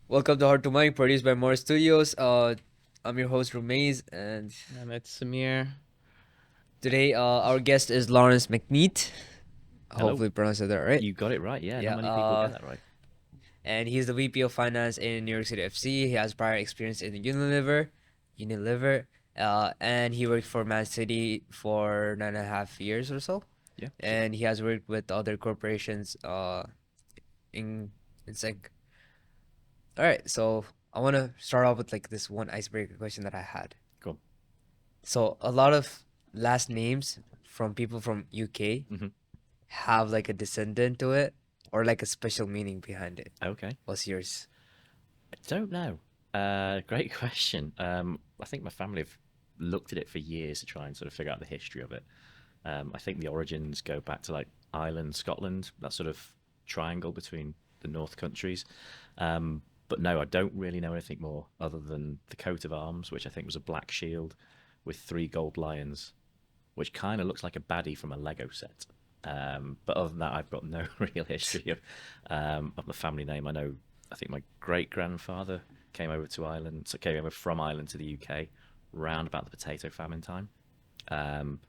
Welcome to Heart to Mind, produced by More Studios. I'm your host Rumays, and It's Samir. today our guest is Lawrence McNeat. Hello. Hopefully pronounced that right. You got it right. Yeah, Yeah. not many people get that right. And he's the VP of Finance in New York City FC. He has prior experience in Unilever, and he worked for Man City for 9.5 years or so. Yeah. And he has worked with other corporations. In sync. All right, so I want to start off with like this one icebreaker question that I had. Cool. So a lot of last names from people from UK Mhm. have like a descendant to it or like a special meaning behind it. Okay. What's yours? I don't know. Great question. I think my family have looked at it for years to try and sort of figure out the history of it. I think the origins go back to like Ireland, Scotland, that sort of triangle between the North countries. But no, I don't really know anything more other than the coat of arms, which I think was a black shield with 3 gold lions, which kind of looks like a baddie from a Lego set. But other than that, I've got no real history of the family name. I think my great grandfather came over to Ireland, so came over from Ireland to the UK, round about the potato famine time. Um,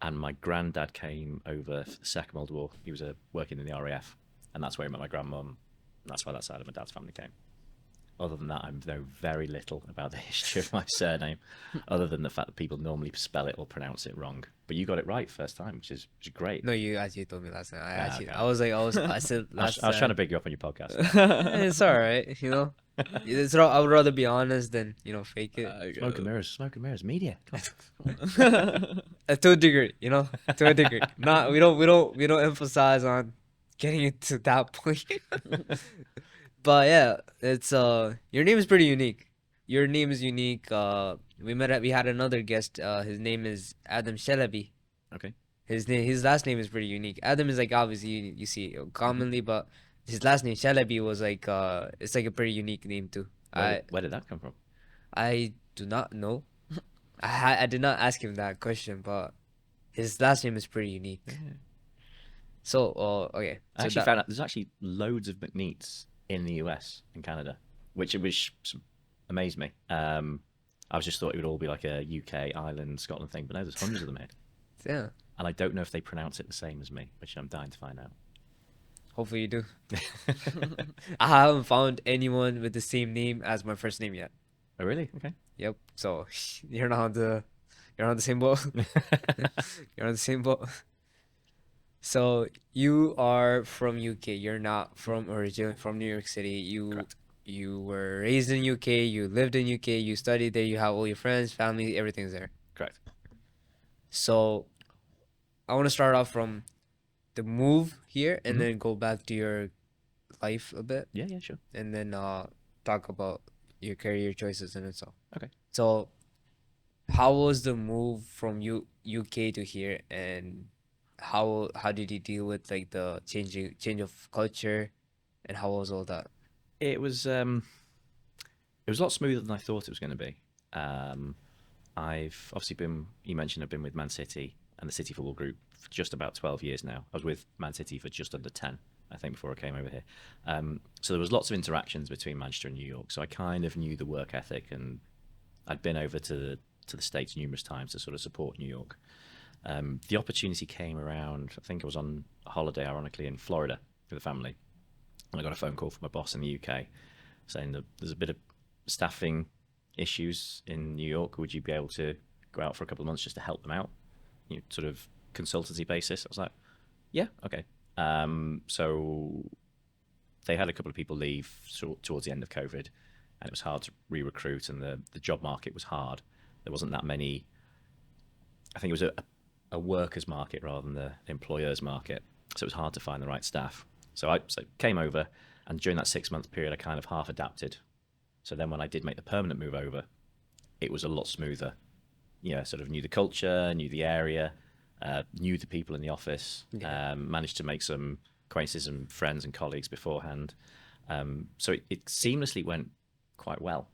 and my granddad came over for the Second World War. He was working in the RAF, and that's where he met my grandmum. That's why that side of my dad's family came. Other than that, I know very little about the history of my surname, other than the fact that people normally spell it or pronounce it wrong. But you got it right first time, which is great. No, you actually told me last time. Okay. I said last I was trying to time. big you up on your podcast. It's all right, you know. I would rather be honest than fake it. Smoke and mirrors, media. To a degree, to a degree. Not we don't emphasize on getting it to that point. But yeah, it's your name is pretty unique. Your name is unique. We had another guest. His name is Adam Shalabi. Okay. His last name is pretty unique. Adam is like obviously you see it commonly, but his last name Shalabi was like it's like a pretty unique name too. Where did that come from? I do not know. I did not ask him that question, but his last name is pretty unique. Yeah. So okay. I So actually found out there's actually loads of McNeats in the US and Canada, which amazed me. I was just thought it would all be like a UK, Ireland, Scotland thing, but no, there's hundreds of them here. yeah. And I don't know if they pronounce it the same as me, which I'm dying to find out. Hopefully you do. I haven't found anyone with the same name as my first name yet. Oh, really? Okay. Yep. So you're on the same boat. You're on the same boat. So you are from UK. You're not from originally from New York City. Correct. You were raised in UK. You lived in UK. You studied there. You have all your friends, family, everything's there. Correct. So I want to start off from the move here and Mhm. then go back to your life a bit Yeah, sure. and then talk about your career choices and so. Okay. So how was the move from UK to here, and how did you deal with like the change of culture, and how was all that? It was a lot smoother than I thought it was going to be. I've obviously you mentioned I've been with Man City and the City Football Group for just about 12 years now. I was with Man City for just under 10, I think, before I came over here. So there was lots of interactions between Manchester and New York. So I kind of knew the work ethic, and I'd been over to the States numerous times to sort of support New York. The opportunity came around, I think I was on holiday, ironically, in Florida with the family. And I got a phone call from my boss in the UK saying that there's a bit of staffing issues in New York. Would you be able to go out for a couple of months just to help them out? Sort of consultancy basis. I was like, yeah, okay. So they had a couple of people leave towards the end of COVID, and it was hard to re-recruit, and the job market was hard. There wasn't that many. I think it was a workers' market rather than the employers' market, so it was hard to find the right staff. So I came over, and during that 6 month period, I kind of half adapted. So then when I did make the permanent move over, it was a lot smoother. Sort of knew the culture, knew the area, knew the people in the office, Yeah. managed to make some acquaintances and friends and colleagues beforehand. So it seamlessly went quite well.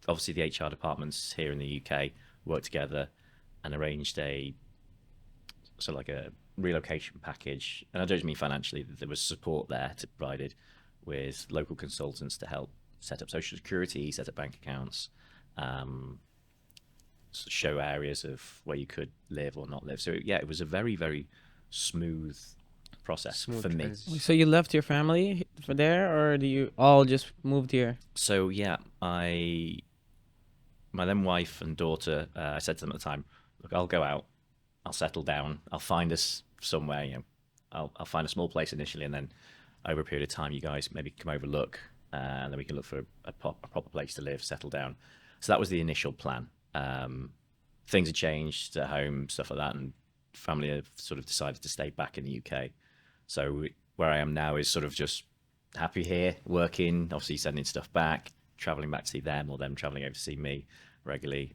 Obviously, the HR departments here in the UK worked together and arranged a sort of like a relocation package. And I don't mean financially; there was support there to provided with local consultants to help set up social security, set up bank accounts, show areas of where you could live or not live. So yeah, it was a very, very smooth process Smooth for me. transition. So you left your family for there, or do you all just moved here? So yeah, my then wife and daughter, I said to them at the time, look, I'll go out, I'll settle down, I'll find us somewhere, I'll find a small place initially, and then over a period of time, you guys maybe come over, look, and then we can look for a proper place to live, settle down. So that was the initial plan. Things have changed at home, stuff like that, and family have sort of decided to stay back in the UK. So where I am now is sort of just happy here, working, obviously sending stuff back, traveling back to see them, or them traveling over to see me regularly.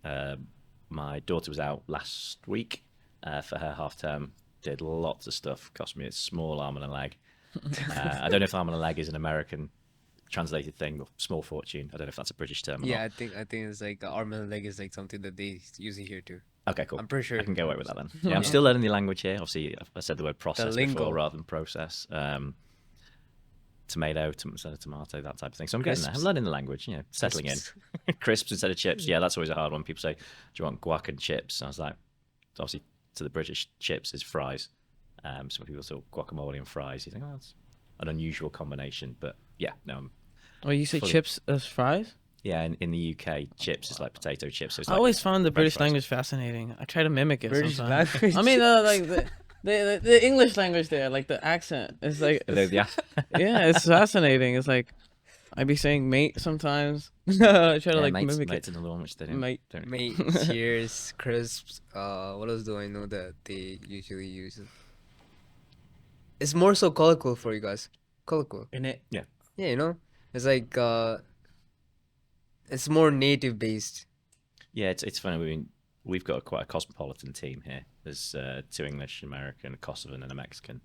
My daughter was out last week for her half term, did lots of stuff, cost me a small arm and a leg. I don't know if arm and a leg is an American translated thing, or small fortune. I don't know if that's a British term or Yeah, not. I think it's like arm and leg is like something that they use it here too. Okay, cool. I'm pretty sure I can get away with that then. Yeah, I'm still learning the language here. Obviously, I said the word process lingo. before rather than process. Tomato instead of tomato, that type of thing. So I'm getting there. I'm Crisps. learning the language, settling Crisps. in. Crisps instead of chips. Yeah, that's always a hard one. People say, do you want guac and chips? I was like, obviously, to the British, chips is fries. Some people say guacamole and fries. You think, oh, that's an unusual combination. But yeah, no, Oh, you say Fully. chips as fries? yeah, in the UK, chips is like potato chips. So it's I like always found the French British fries. language fascinating. I try to mimic it British sometimes. language. I mean, like the English language there, like the accent. It's like, Yeah. yeah, it's fascinating. It's like, I'd be saying mate sometimes. I try to like mate's, mimic mate's it. another one which they don't. Mate. don't Mate, cheers, crisps. What else do I know that they usually use? It's more so colloquial for you guys. Colloquial. In it. Yeah, it's like it's more native based. Yeah, it's funny. We've got quite a cosmopolitan team here. There's 2 English, American, a Kosovan, and a Mexican.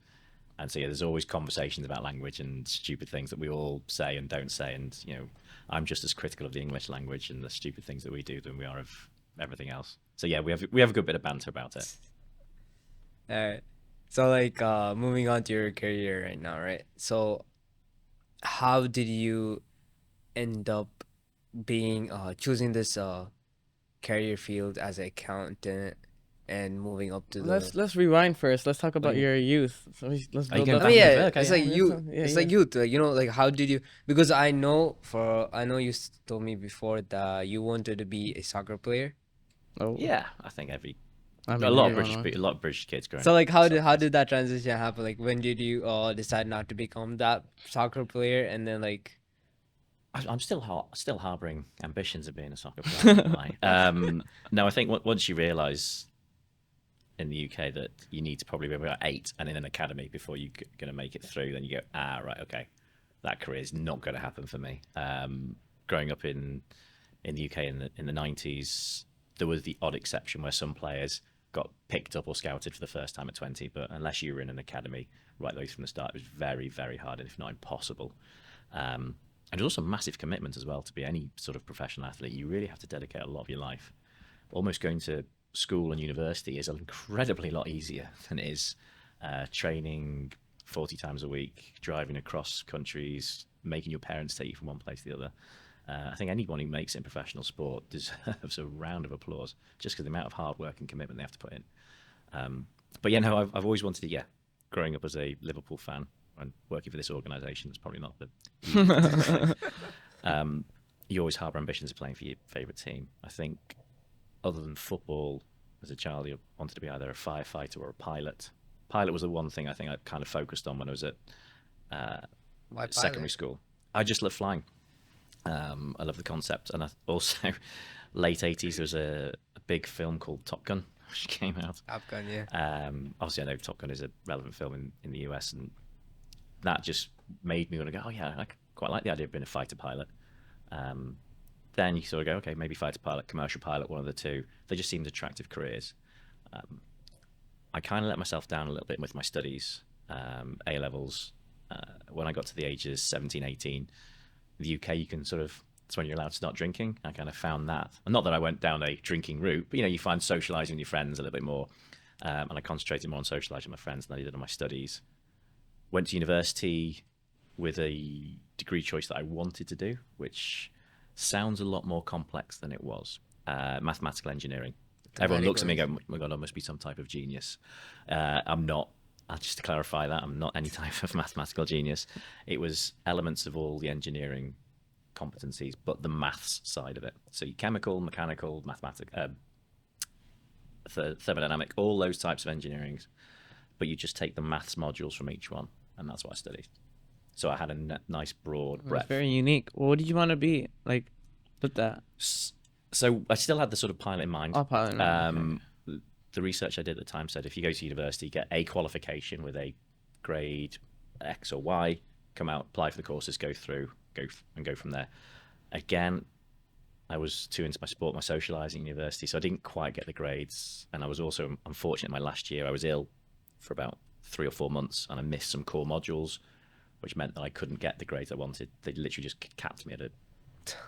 And so yeah, there's always conversations about language and stupid things that we all say and don't say. And I'm just as critical of the English language and the stupid things that we do than we are of everything else. So yeah, we have a good bit of banter about it. Alright. So like moving on to your career right now, right? So how did you end up being choosing this career field as an accountant and moving up to the Let's rewind first. Let's talk about Okay. your youth. So let's Are you build going up. I mean, back yeah, Okay, it's yeah. like Yeah, youth. yeah, It's yeah. like youth. Like, like how did you? Because I know you told me before that you wanted to be a soccer player. Oh, Yeah, I think I mean, a lot of everyone British a lot of British kids growing So up. like how soccer. did that transition happen? Like when did you decide not to become that soccer player and then like I'm still harboring ambitions of being a soccer player. Am I? No, I think once you realise in the UK that you need to probably be about 8 and in an academy before you're going to make it through, then you go, right, okay, that career is not going to happen for me. Growing up in the UK in the 90s, there was the odd exception where some players got picked up or scouted for the first time at 20, but unless you were in an academy right the way from the start, it was very, very hard, if not impossible. And there's also massive commitment as well to be any sort of professional athlete. You really have to dedicate a lot of your life. Almost going to school and university is incredibly lot easier than it is training 40 times a week, driving across countries, making your parents take you from one place to the other. I think anyone who makes it in professional sport deserves a round of applause just because the amount of hard work and commitment they have to put in. But yeah, no, I've always wanted to, growing up as a Liverpool fan and working for this organisation, it's probably not the easiest thing to say. You always harbour ambitions of playing for your favourite team. I think other than football, as a child, you wanted to be either a firefighter or a pilot. Pilot was the one thing I think I kind of focused on when I was at why secondary pilot? school. I just love flying. I love the concept. And also, late 80s, there was a big film called Top Gun, which came out. Top Gun, yeah. Obviously, I know Top Gun is a relevant film in the US, and that just made me want to go, oh, yeah, I quite like the idea of being a fighter pilot. Then you sort of go, okay, maybe fighter pilot, commercial pilot, one of the two. They just seemed attractive careers. I kind of let myself down a little bit with my studies, A-levels. When I got to the ages 17, 18, the UK, you can it's when you're allowed to start drinking. I kind of found that. And not that I went down a drinking route, but, you find socialising with your friends a little bit more. And I concentrated more on socialising with my friends than I did on my studies. Went to university, with a degree choice that I wanted to do, which sounds a lot more complex than it was. Mathematical engineering. Everyone looks at me and go, "Oh my God, I must be some type of genius." I'm not. Just to clarify that, I'm not any type of mathematical genius. It was elements of all the engineering competencies, but the maths side of it. So your chemical, mechanical, mathematical, thermodynamic, all those types of engineering. But you just take the maths modules from each one, and that's what I studied. So I had a nice broad breadth. It's very unique. What did you want to be like with that? So I still had the sort of pilot in mind. Oh, pilot. Okay. The research I did at the time said if you go to university, get a qualification with a grade X or Y, come out, apply for the courses, go through, go from there. Again, I was too into my sport, my socialising in university, so I didn't quite get the grades. And I was also unfortunate. My last year, I was ill for about 3 or 4 months, and I missed some core modules, which meant that I couldn't get the grades I wanted. They literally just capped me at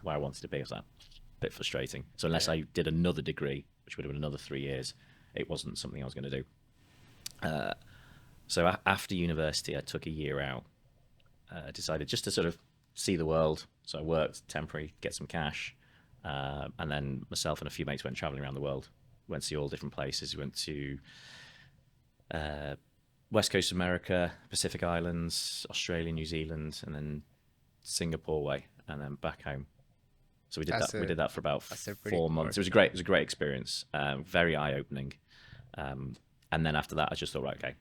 where I wanted to be. It was a bit frustrating. So unless I did another degree, which would have been another 3 years, it wasn't something I was going to do. So after university, I took a year out. Decided just to sort of see the world. So I worked temporary, get some cash, and then myself and a few mates went traveling around the world. Went to see all different places. We went to West Coast of America, Pacific Islands, Australia, New Zealand, and then Singapore way, and then back home. So we did that for about 4 months. It was a great experience. Very eye opening. And then after that, I just thought, right, okay,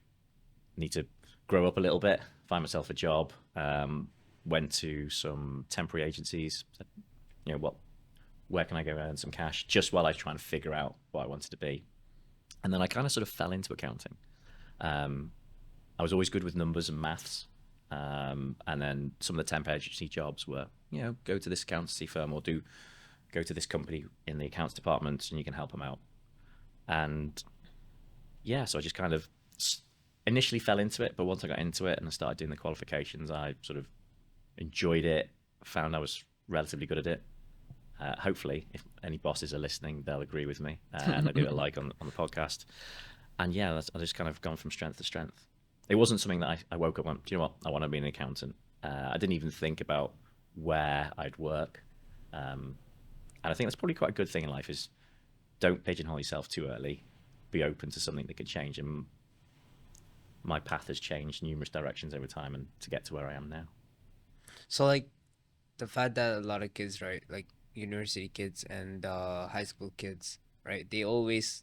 need to grow up a little bit, find myself a job. Went to some temporary agencies. Where can I go earn some cash? Just while I was trying to figure out what I wanted to be. And then I kind of sort of fell into accounting. I was always good with numbers and maths. And then some of the temp agency jobs were, go to this accountancy firm or go to this company in the accounts department and you can help them out. And so I just kind of initially fell into it, but once I got into it and I started doing the qualifications, I sort of enjoyed it, found I was relatively good at it. Hopefully, if any bosses are listening, they'll agree with me and I do a like on the podcast. And I just kind of gone from strength to strength. It wasn't something that I woke up and went, do you know what, I want to be an accountant. I didn't even think about where I'd work. And I think that's probably quite a good thing in life is don't pigeonhole yourself too early. Be open to something that could change. And my path has changed numerous directions over time and to get to where I am now. So like the fact that a lot of kids, right, like university kids and high school kids, right, they always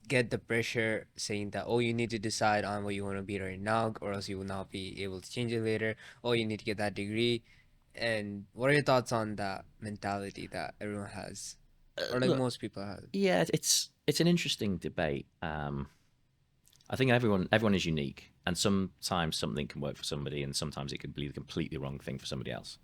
get the pressure saying that, oh, you need to decide on what you want to be right now or else you will not be able to change it later. Oh, you need to get that degree. And what are your thoughts on that mentality that everyone has, or like most people have? Yeah, it's an interesting debate. I think everyone is unique, and sometimes something can work for somebody, and sometimes it can be the completely wrong thing for somebody else.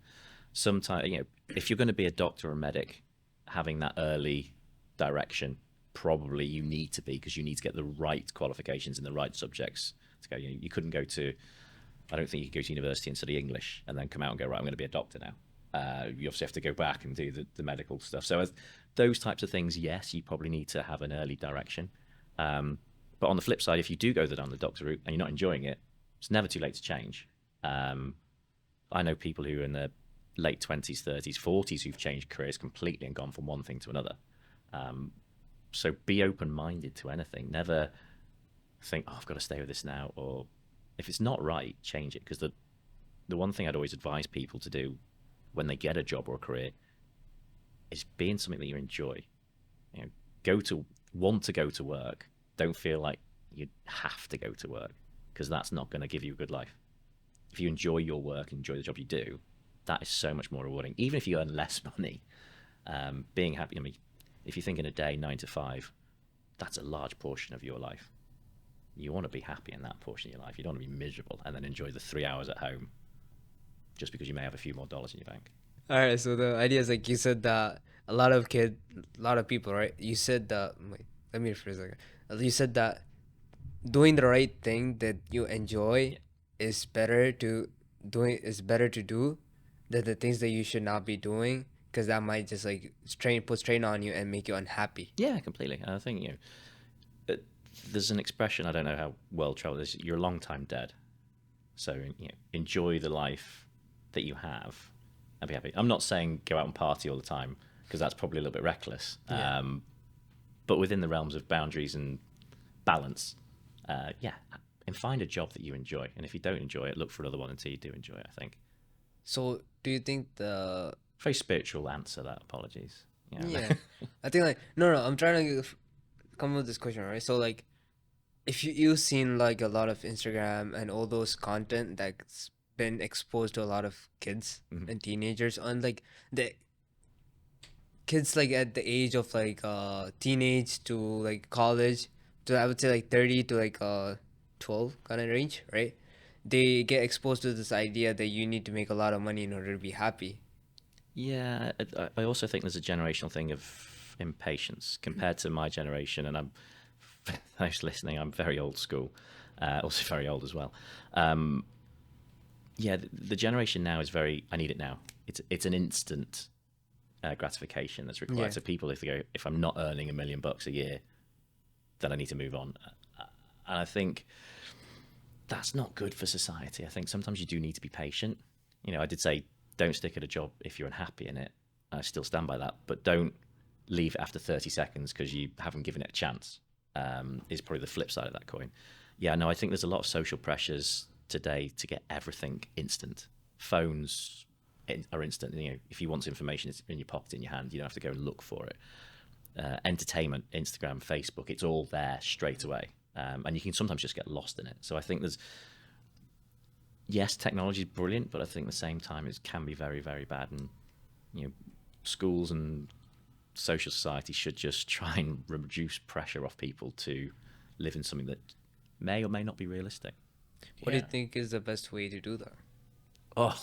Sometimes, if you're going to be a doctor or a medic, having that early direction, probably you need to be, because you need to get the right qualifications in the right subjects to go. You couldn't go to, I don't think you could go to university and study English and then come out and go, right, I'm going to be a doctor now. You obviously have to go back and do the medical stuff. So those types of things, yes, you probably need to have an early direction. But on the flip side, if you do go down the doctor route and you're not enjoying it, it's never too late to change. I know people who are in their late 20s, 30s, 40s who've changed careers completely and gone from one thing to another. So be open-minded to anything. Never think, oh, I've got to stay with this now. Or if it's not right, change it. Because the one thing I'd always advise people to do when they get a job or a career is be in something that you enjoy. Want to go to work. Don't feel like you have to go to work, because that's not going to give you a good life. If you enjoy your work, enjoy the job you do, that is so much more rewarding. Even if you earn less money, being happy. I mean, if you think in a day 9 to 5, that's a large portion of your life. You want to be happy in that portion of your life. You don't want to be miserable and then enjoy the 3 hours at home just because you may have a few more dollars in your bank. All right, so the idea is like you said that a lot of people, right? You said that, wait, let me rephrase that. You said that doing the right thing that you enjoy is better to do than the things that you should not be doing, because that might just like put strain on you and make you unhappy. Yeah, completely. I think there's an expression, I don't know how well traveled it is, you're a long time dead. So enjoy the life that you have and be happy. I'm not saying go out and party all the time, because that's probably a little bit reckless. Yeah. But within the realms of boundaries and balance, and find a job that you enjoy. And if you don't enjoy it, look for another one until you do enjoy it, I think. So do you think the Very spiritual answer, that. Apologies. yeah, I think like no, I'm trying to come up with this question, right? So like, if you've seen like a lot of Instagram and all those content that's been exposed to a lot of kids Mhm. and teenagers on like the kids like at the age of like teenage to like college to I would say like 30 to like 12 kind of range, right? They get exposed to this idea that you need to make a lot of money in order to be happy. Yeah, I also think there's a generational thing of impatience compared to my generation, and those listening, I'm very old school, also very old as well. The generation now is very, I need it now. It's an instant gratification that's required. Yeah. So people, if they go, if I'm not earning $1 million a year, then I need to move on. And I think that's not good for society. I think sometimes you do need to be patient. I did say, don't stick at a job if you're unhappy in it. I still stand by that, but don't leave after 30 seconds because you haven't given it a chance. Is probably the flip side of that coin. Yeah, no, I think there's a lot of social pressures today to get everything instant. Phones are instant. If you want information, it's in your pocket, in your hand. You don't have to go and look for it. Entertainment, Instagram, Facebook, it's all there straight away. And you can sometimes just get lost in it. So I think yes, technology is brilliant, but I think at the same time it can be very, very bad. And schools and social society should just try and reduce pressure off people to live in something that may or may not be realistic. What do you think is the best way to do that? Oh,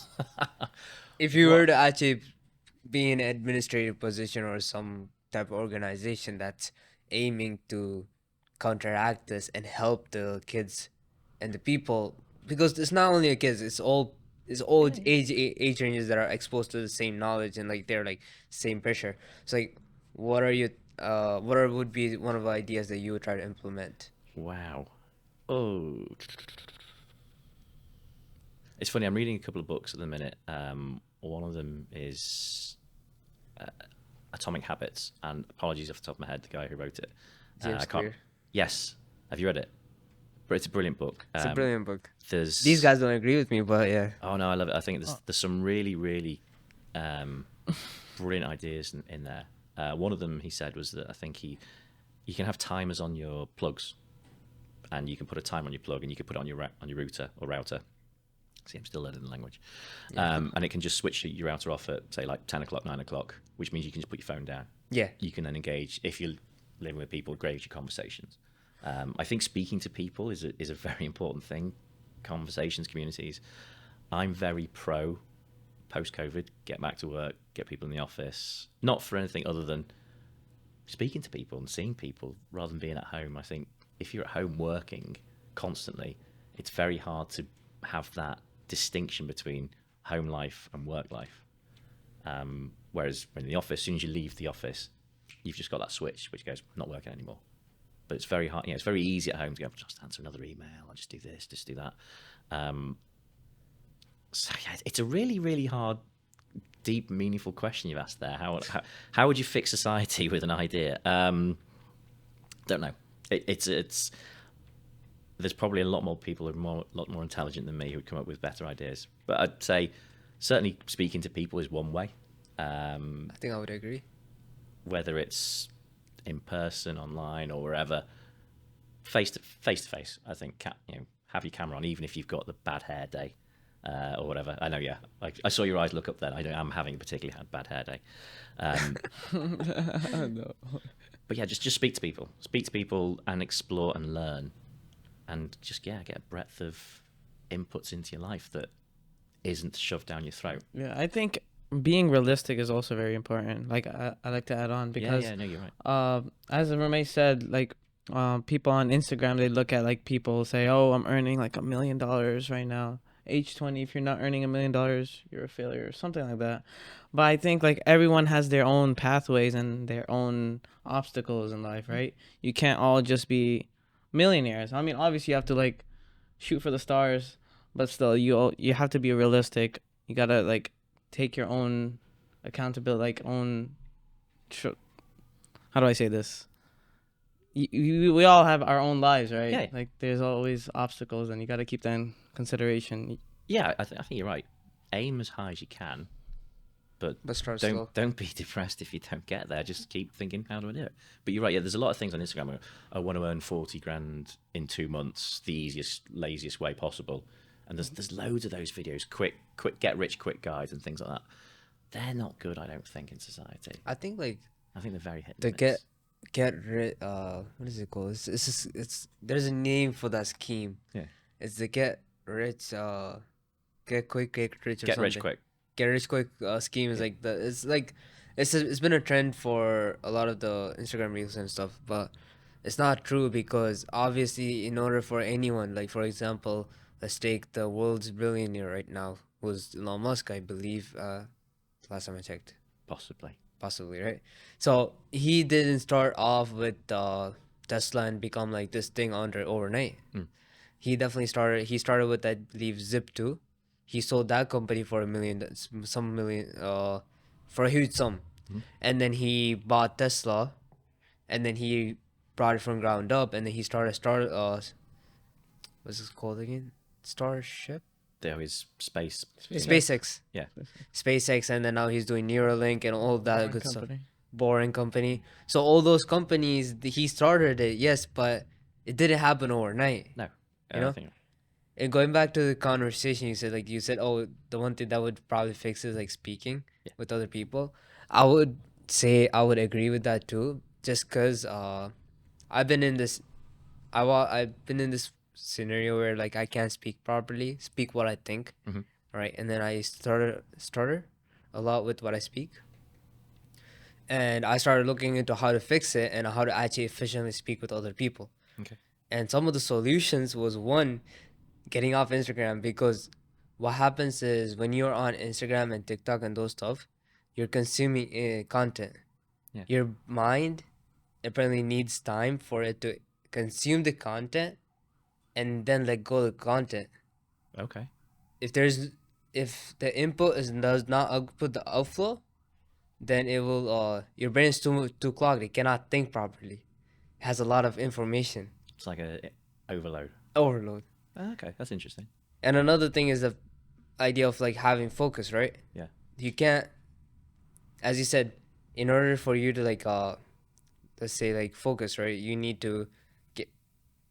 If you were to actually be in an administrative position or some type of organization that's aiming to counteract this and help the kids and the people, because it's not only the kids, it's all age ranges that are exposed to the same knowledge and like they're like same pressure. It's like, what would be one of the ideas that you would try to implement? wow. Oh, it's funny. I'm reading a couple of books at the minute. One of them is Atomic Habits, and apologies off the top of my head, the guy who wrote it. James I can't. Clear. Yes, have you read it? But it's a brilliant book. It's a brilliant book. These guys don't agree with me, but yeah. Oh no, I love it. I think there's some really, really brilliant ideas in there. One of them, he said, was that I think you can have timers on your plugs, and you can put a timer on your plug, and you can put it on your router or router. See, I'm still learning the language. Yeah. And it can just switch your router off at say like 10 o'clock, 9 o'clock, which means you can just put your phone down. Yeah. You can then engage, if you're living with people, engage your conversations. I think speaking to people is a very important thing. Conversations, communities. I'm very pro post-COVID, get back to work, get people in the office, not for anything other than speaking to people and seeing people rather than being at home. I think if you're at home working constantly, it's very hard to have that distinction between home life and work life. Whereas when in the office, as soon as you leave the office, you've just got that switch which goes, not working anymore. But it's very hard. It's very easy at home to go, just answer another email. I'll just do this, just do that. So yeah, it's a really, really hard, deep, meaningful question you've asked there. How would you fix society with an idea? Don't know. It's there's probably a lot more people who are a lot more intelligent than me who would come up with better ideas. But I'd say certainly speaking to people is one way. I think I would agree. Whether it's in person, online, or wherever, face to face. I think have your camera on, even if you've got the bad hair day or whatever. I know, yeah. I saw your eyes look up then. I'm having a particularly bad hair day. No. But yeah, just speak to people. Speak to people and explore and learn, and just get a breadth of inputs into your life that isn't shoved down your throat. Yeah, I think being realistic is also very important. Like I like to add on because no, you're right. as Rame said, like people on Instagram, they look at like people say, oh, I'm earning like $1 million right now. Age 20, if you're not earning $1 million, you're a failure or something like that. But I think like everyone has their own pathways and their own obstacles in life, right? You can't all just be millionaires. I mean, obviously you have to like shoot for the stars, but still, you have to be realistic. You gotta like take your own accountability, like own. How do I say this? We all have our own lives, right? Yeah. Like there's always obstacles, and you gotta keep that in consideration. Yeah, I think you're right. Aim as high as you can, but start slow. don't be depressed if you don't get there. Just keep thinking, how do I do it? But you're right. Yeah, there's a lot of things on Instagram where I want to earn 40 grand in 2 months, the easiest, laziest way possible. And there's loads of those videos, quick get rich quick guides and things like that. They're not good, I don't think, in society. I think like I think they're very hit. the get rid what is it called? It's there's a name for that scheme. Yeah. It's the get rich get quick get rich or Get something. rich quick. Get rich quick scheme is like it's been a trend for a lot of the Instagram reels and stuff, but it's not true because obviously in order for anyone, like for example, let's take the world's billionaire right now, who's Elon Musk, I believe, last time I checked. Possibly, right? So he didn't start off with Tesla and become like this thing under overnight. He definitely started with, I believe, Zip2. He sold that company for some million, for a huge sum. And then he bought Tesla, and then he brought it from ground up, and then he started what's it called again? Starship? There is space. SpaceX. Yeah. SpaceX, and then now he's doing Neuralink and all that Boring good stuff. company. Boring company. So all those companies, he started it, yes, but it didn't happen overnight. No. You know? I think, And going back to the conversation, you said, oh, the one thing that would probably fix is like speaking with other people. I would say I would agree with that too, just because I've been in this, I've been in this scenario where like I can't speak properly, speak what I think, right? And then I stutter a lot with what I speak, and I started looking into how to fix it and how to actually efficiently speak with other people. Okay. And some of the solutions was one, getting off Instagram, because what happens is when you're on Instagram and TikTok and those stuff, you're consuming content. Yeah. Your mind apparently needs time for it to consume the content and then let go of the content. Okay. If the input does not output the outflow, then it will your brain is too clogged. It cannot think properly. It has a lot of information. It's like a overload. Overload. Okay, that's interesting. And another thing is the idea of like having focus, right? Yeah. You can't, as you said, in order for you to like let's say like focus, right? You need to get,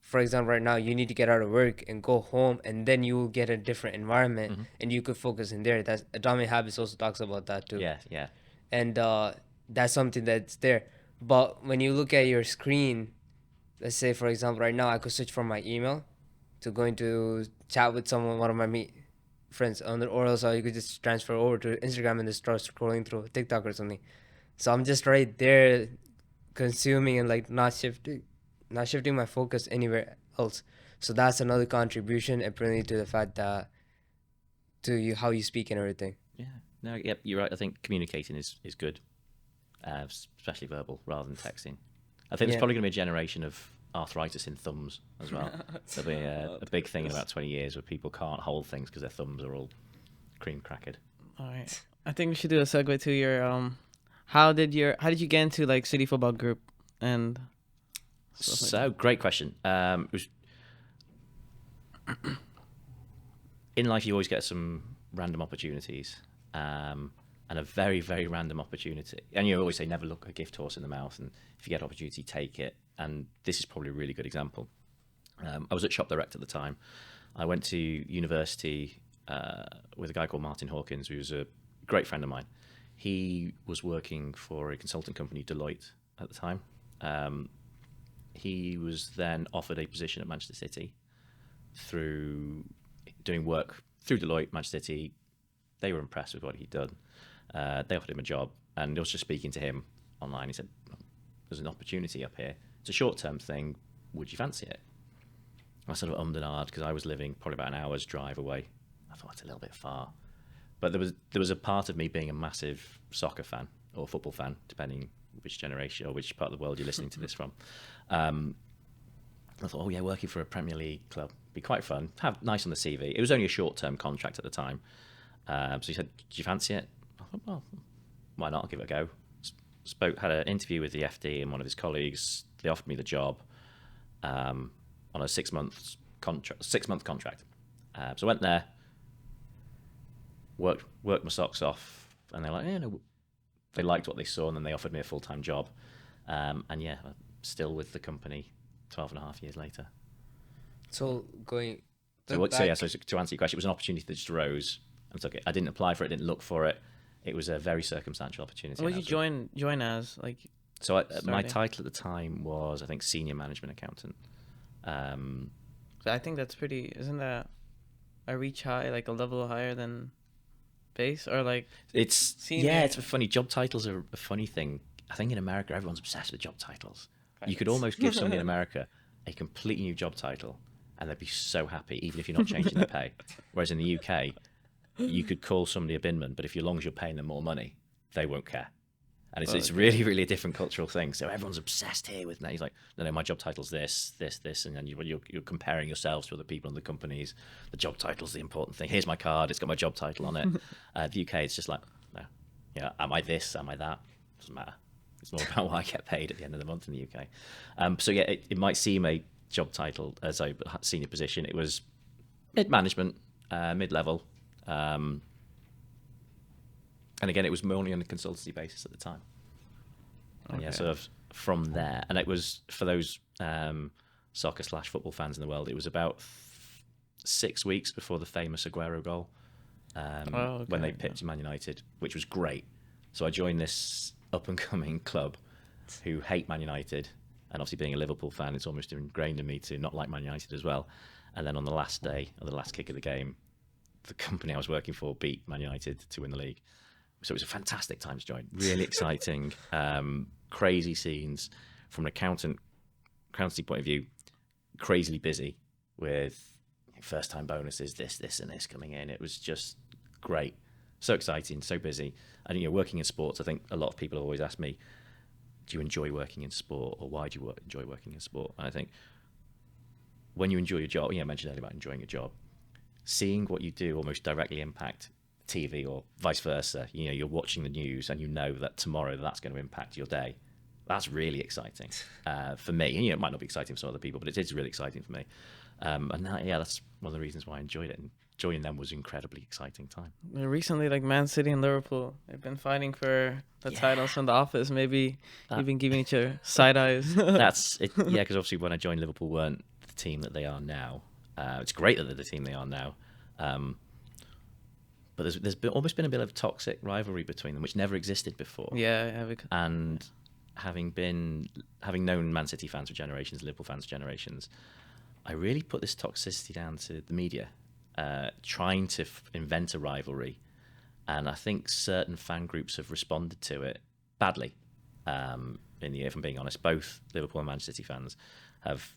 for example, right now you need to get out of work and go home, and then you will get a different environment and you could focus in there. That's Atomic Habits also talks about that too. Yeah. And that's something that's there. But when you look at your screen, let's say for example right now I could switch from my email to going to chat with one of my friends, or else you could just transfer over to Instagram and just start scrolling through TikTok or something. So I'm just right there consuming and like not shifting my focus anywhere else. So that's another contribution apparently to the fact that how you speak and everything. Yeah. No, yep, you're right. I think communicating is good, especially verbal rather than texting. I think there's probably going to be a generation of arthritis in thumbs as well. There'll be a big thing in about 20 years where people can't hold things because their thumbs are all cream crackered. All right. I think we should do a segue to your how did you get into like City Football Group and stuff like that? Great question. It was in life you always get some random opportunities, and a very, very random opportunity. And you always say never look a gift horse in the mouth, and if you get an opportunity, take it. And this is probably a really good example. I was at Shop Direct at the time. I went to university with a guy called Martin Hawkins, who was a great friend of mine. He was working for a consulting company, Deloitte, at the time. He was then offered a position at Manchester City through doing work through Deloitte, Manchester City. They were impressed with what he'd done. They offered him a job, and I was just speaking to him online. He said, there's an opportunity up here. It's a short-term thing. Would you fancy it? I sort of ummed and ahed because I was living probably about an hour's drive away. I thought it's a little bit far. But there was a part of me being a massive soccer fan or football fan, depending which generation or which part of the world you're listening to this from. I thought, oh yeah, working for a Premier League club, be quite fun, have nice on the CV. It was only a short-term contract at the time. So he said, do you fancy it? I thought, well, why not? I'll give it a go. Had an interview with the FD and one of his colleagues. They offered me the job on a 6-month contract. So I went there, worked my socks off, and they're like, they liked what they saw, and then they offered me a full-time job. And yeah, I'm still with the company 12 and a half years later. So going. So to answer your question, it was an opportunity that just arose and took it. I didn't apply for it, didn't look for it. It was a very circumstantial opportunity. What did you join as? Like, so my title at the time was, I think, senior management accountant. So I think that's pretty. Isn't that a reach high, like a level higher than base, or like it's senior? Yeah, it's a funny. Job titles are a funny thing. I think in America, everyone's obsessed with job titles. Right. You could almost give somebody in America a completely new job title, and they'd be so happy, even if you're not changing their pay. Whereas in the UK, you could call somebody a binman, but as long as you're paying them more money, they won't care. And it's really, really a different cultural thing. So everyone's obsessed here with that. He's like, no, my job title's this, and then you're comparing yourselves to other people in the companies. The job title's the important thing. Here's my card. It's got my job title on it. The UK, it's just like, no, yeah, am I this? Am I that? Doesn't matter. It's more about what I get paid at the end of the month in the UK. So yeah, it might seem a job title as a senior position. It was mid-management, mid-level. And again, it was only on a consultancy basis at the time. And yeah, sort of from there. And it was, for those soccer/football fans in the world, it was about 6 weeks before the famous Aguero goal when they pipped Man United, which was great. So I joined this up-and-coming club who hate Man United. And obviously being a Liverpool fan, it's almost ingrained in me to not like Man United as well. And then on the last day, or the last kick of the game, the company I was working for beat Man United to win the league. So it was a fantastic time to join. Really exciting, crazy scenes from an accountancy point of view. Crazily busy with first-time bonuses, this, and this coming in. It was just great, so exciting, so busy. And working in sports, I think a lot of people always ask me, "Do you enjoy working in sport, or why do you enjoy working in sport?" And I think when you enjoy your job, I mentioned earlier about enjoying your job. Seeing what you do almost directly impact TV or vice versa. You're watching the news and you know that tomorrow that's going to impact your day. That's really exciting for me. And it might not be exciting for some other people, but it is really exciting for me. That's one of the reasons why I enjoyed it. And joining them was an incredibly exciting time. Recently, like Man City and Liverpool, they've been fighting for the titles from the office. Maybe even giving each other side eyes. That's it. Yeah, because obviously when I joined, Liverpool weren't the team that they are now. It's great that they're the team they are now. But there's almost been a bit of toxic rivalry between them, which never existed before. Yeah. And having known Man City fans for generations, Liverpool fans for generations, I really put this toxicity down to the media, trying to invent a rivalry. And I think certain fan groups have responded to it badly. In the year, if I'm being honest, both Liverpool and Manchester City fans have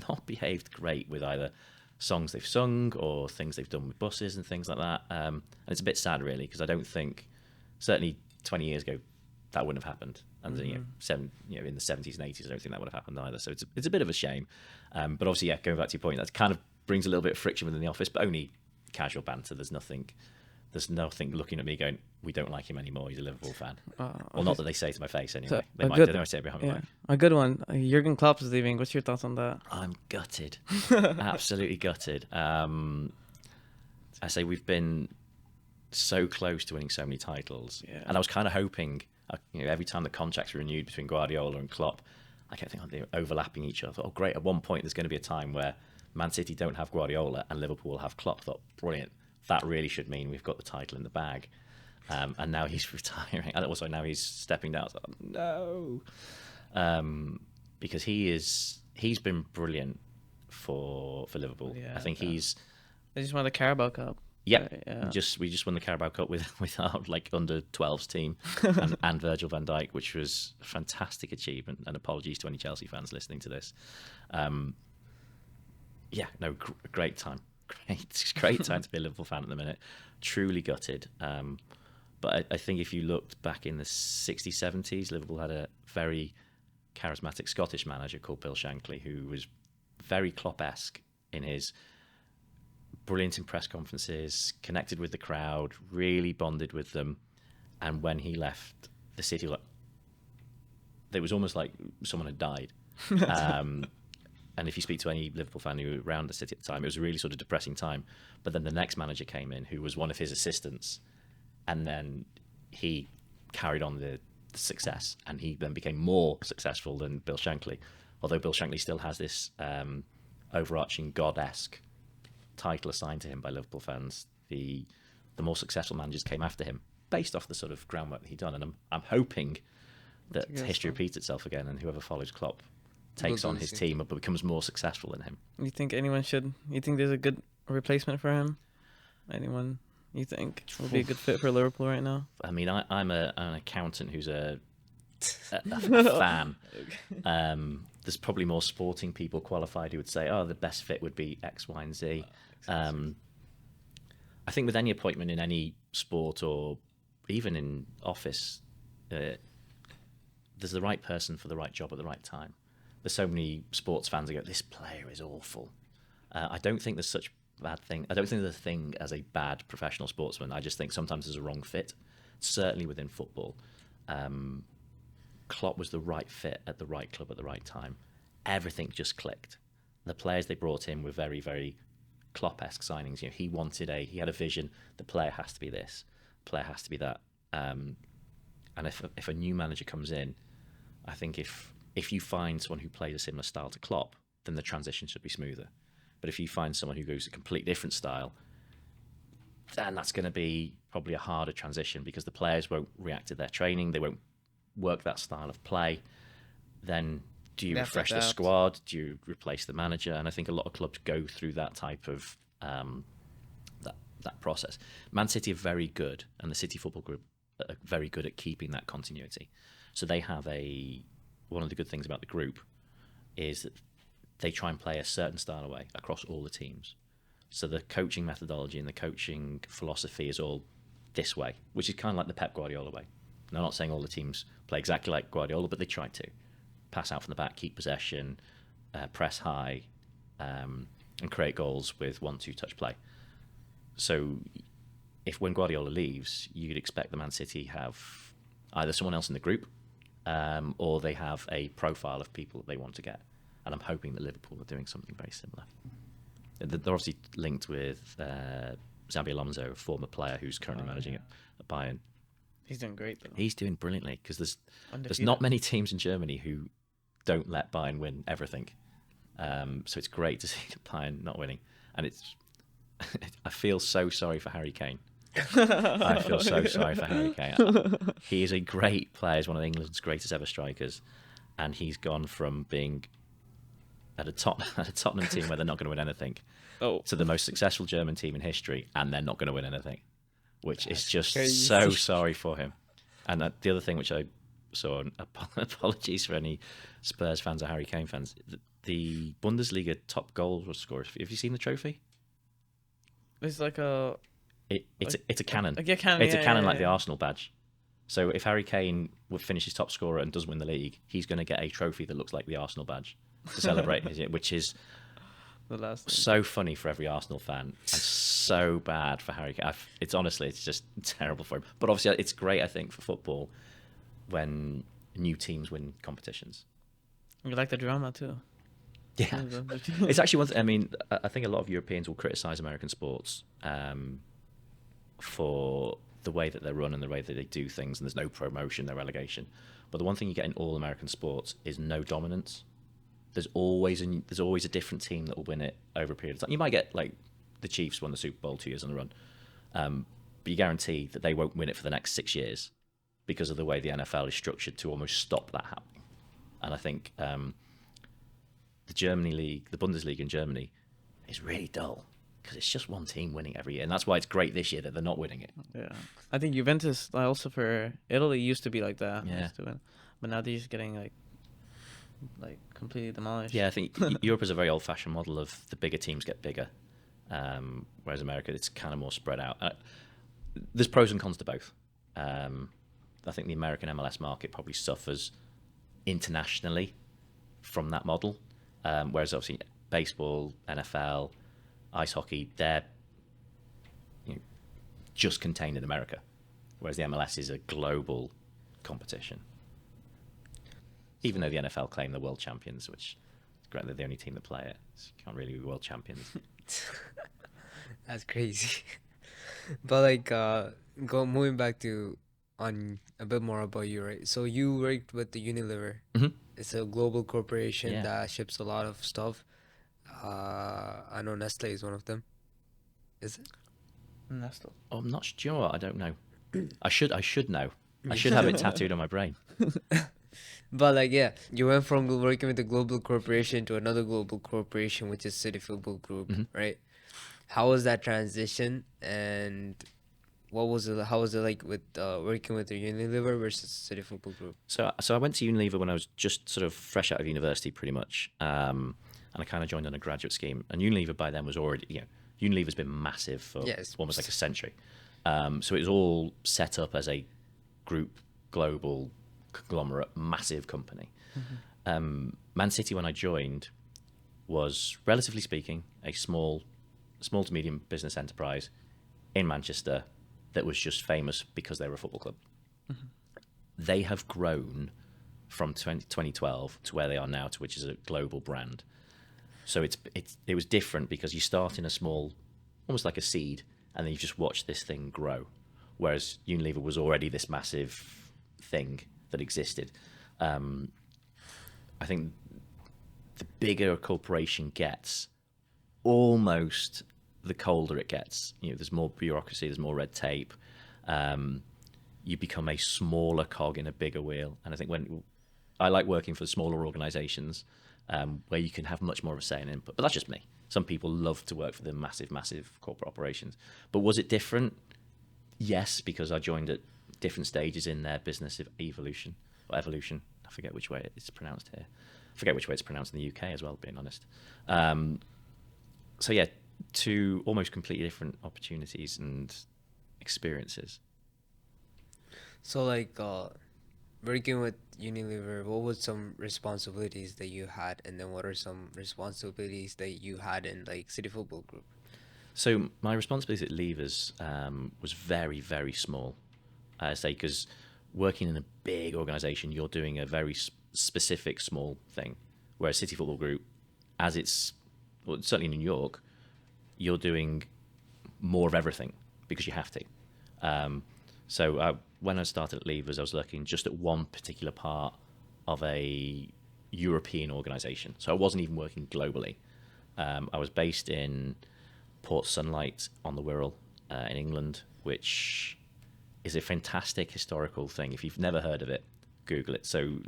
not behaved great with either songs they've sung or things they've done with buses and things like that. And it's a bit sad, really, because I don't think, certainly 20 years ago, that wouldn't have happened. And in the 70s and 80s, I don't think that would have happened either. So it's a bit of a shame. But obviously, yeah, going back to your point, that kind of brings a little bit of friction within the office, but only casual banter. There's nothing looking at me going, "We don't like him anymore. He's a Liverpool fan." Well, not that they say to my face anyway. They might say it behind my back. A good one. Jurgen Klopp is leaving. What's your thoughts on that? I'm gutted. Absolutely gutted. I say we've been so close to winning so many titles. Yeah. And I was kind of hoping, every time the contracts were renewed between Guardiola and Klopp, I kept thinking they were overlapping each other. I thought, oh, great. At one point, there's going to be a time where Man City don't have Guardiola and Liverpool will have Klopp. I thought, brilliant. That really should mean we've got the title in the bag. And now he's retiring. And also now he's stepping down. So, no. Because he's been brilliant for Liverpool. Yeah, I think he's... They just won the Carabao Cup. Yeah. We just won the Carabao Cup with our under 12s team and Virgil van Dijk, which was a fantastic achievement. And apologies to any Chelsea fans listening to this. Great time. Great time to be a Liverpool fan at the minute. Truly gutted. But I think if you looked back in the 60s, 70s, Liverpool had a very charismatic Scottish manager called Bill Shankly, who was very Klopp-esque in his brilliant in press conferences, connected with the crowd, really bonded with them. And when he left the city, like, it was almost like someone had died. And if you speak to any Liverpool fan who were around the city at the time, it was a really sort of depressing time. But then the next manager came in, who was one of his assistants, and then he carried on the success, and he then became more successful than Bill Shankly. Although Bill Shankly still has this overarching god-esque title assigned to him by Liverpool fans, the more successful managers came after him, based off the sort of groundwork that he'd done. And I'm hoping that history repeats itself again, and whoever follows Klopp takes on his team but becomes more successful than him. You think anyone should? You think there's a good replacement for him? Anyone you think would be a good fit for Liverpool right now? I mean, I'm an accountant who's a fan. There's probably more sporting people qualified who would say, oh, the best fit would be X, Y, and Z. I think with any appointment in any sport or even in office, there's the right person for the right job at the right time. There's so many sports fans who go, this player is awful. I don't think there's such a bad thing. I don't think there's a thing as a bad professional sportsman. I just think sometimes there's a wrong fit, certainly within football. Klopp was the right fit at the right club at the right time. Everything just clicked. The players they brought in were very, very Klopp-esque signings. You know, he had a vision. The player has to be this. The player has to be that. And if a new manager comes in, I think if you find someone who plays a similar style to Klopp, then the transition should be smoother. But if you find someone who goes a completely different style, then that's going to be probably a harder transition because the players won't react to their training. They won't work that style of play. Then do you refresh the squad? Do you replace the manager? And I think a lot of clubs go through that type of that process. Man City are very good, and the City Football Group are very good at keeping that continuity. So they have one of the good things about the group is that they try and play a certain style of way across all the teams. So the coaching methodology and the coaching philosophy is all this way, which is kind of like the Pep Guardiola way. And I'm not saying all the teams play exactly like Guardiola, but they try to pass out from the back, keep possession, press high, and create goals with 1-2 touch play. So when Guardiola leaves, you'd expect the Man City have either someone else in the group or they have a profile of people that they want to get. And I'm hoping that Liverpool are doing something very similar. They're obviously linked with Xabi Alonso, a former player who's currently managing at Bayern. He's doing great, though. He's doing brilliantly because there's not many teams in Germany who don't let Bayern win everything. So it's great to see Bayern not winning. And I feel so sorry for Harry Kane. I feel so sorry for Harry Kane. He is a great player. He's one of England's greatest ever strikers. And he's gone from being at a Tottenham team where they're not going to win anything to the most successful German team in history, and they're not going to win anything, which is just so sorry for him. And the other thing which I saw, and apologies for any Spurs fans or Harry Kane fans, the Bundesliga top goal scorer. Have you seen the trophy? It's like it's a cannon. Like a cannon. It's a cannon like the Arsenal badge. So if Harry Kane would finish as top scorer and doesn't win the league, he's going to get a trophy that looks like the Arsenal badge to celebrate, which is the last so funny for every Arsenal fan and so bad for Harry Kane. It's just terrible for him. But obviously, it's great, I think, for football when new teams win competitions. You like the drama too. Yeah, it's actually one thing. I mean, I think a lot of Europeans will criticise American sports for the way that they're run and the way that they do things, and there's no promotion, no relegation. But the one thing you get in all American sports is no dominance. There's always a different team that will win it over a period of time. You might get like the Chiefs won the Super Bowl 2 years on the run, but you guarantee that they won't win it for the next 6 years because of the way the NFL is structured to almost stop that happening. And I think the Germany league, the Bundesliga in Germany, is really dull because it's just one team winning every year, and that's why it's great this year that they're not winning it. Yeah, I think Juventus also for Italy used to be like that. Yeah, but now they're just getting like completely demolished. Yeah, I think Europe is a very old-fashioned model of the bigger teams get bigger, whereas America, it's kind of more spread out. There's pros and cons to both. I think the American MLS market probably suffers internationally from that model, whereas obviously baseball, NFL, ice hockey, they're just contained in America, whereas the MLS is a global competition. Even though the NFL claim they're world champions, which is great, they're the only team that play it. So you can't really be world champions. That's crazy. But like, moving back to on a bit more about you, right? So you worked with the Unilever. Mhm. It's a global corporation Yeah. that ships a lot of stuff. I know Nestle is one of them. Is it? Nestle. Oh, I'm not sure. Do you know what? I don't know. I should know. I should have it tattooed on my brain. But like, yeah, you went from working with a global corporation to another global corporation, which is City Football Group, Mhm. right? How was that transition, and what was it? How was it like with working with the Unilever versus City Football Group? So I went to Unilever when I was just sort of fresh out of university, pretty much, and I kind of joined on a graduate scheme. And Unilever by then was already, Unilever's been massive for Yes. almost like a century. So it was all set up as a group, global conglomerate, massive company. Man City, when I joined, was relatively speaking a small to medium business enterprise in Manchester that was just famous because they were a football club. They have grown from 2012 to where they are now, to which is a global brand. So it was different because you start in a small, almost like a seed, and then you just watch this thing grow. Whereas Unilever was already this massive thing that existed. I think the bigger a corporation gets, almost the colder it gets. There's more bureaucracy, there's more red tape. You become a smaller cog in a bigger wheel. And I think when I like working for smaller organizations where you can have much more of a say and input. But that's just me. Some people love to work for the massive, massive corporate operations. But was it different? Yes, because I joined at different stages in their business of evolution or evolution. I forget which way it's pronounced here. I forget which way it's pronounced in the UK as well, being honest. So yeah, two almost completely different opportunities and experiences. So like, working with Unilever, what was some responsibilities that you had, and then what are some responsibilities that you had in like City Football Group? So my responsibility at Levers was very, very small. I say because working in a big organisation, you're doing a very specific small thing. Whereas City Football Group, as it's certainly in New York, you're doing more of everything because you have to. So when I started at Levers, I was looking just at one particular part of a European organisation. So I wasn't even working globally. I was based in Port Sunlight on the Wirral in England, which is a fantastic historical thing. If you've never heard of it, Google it. So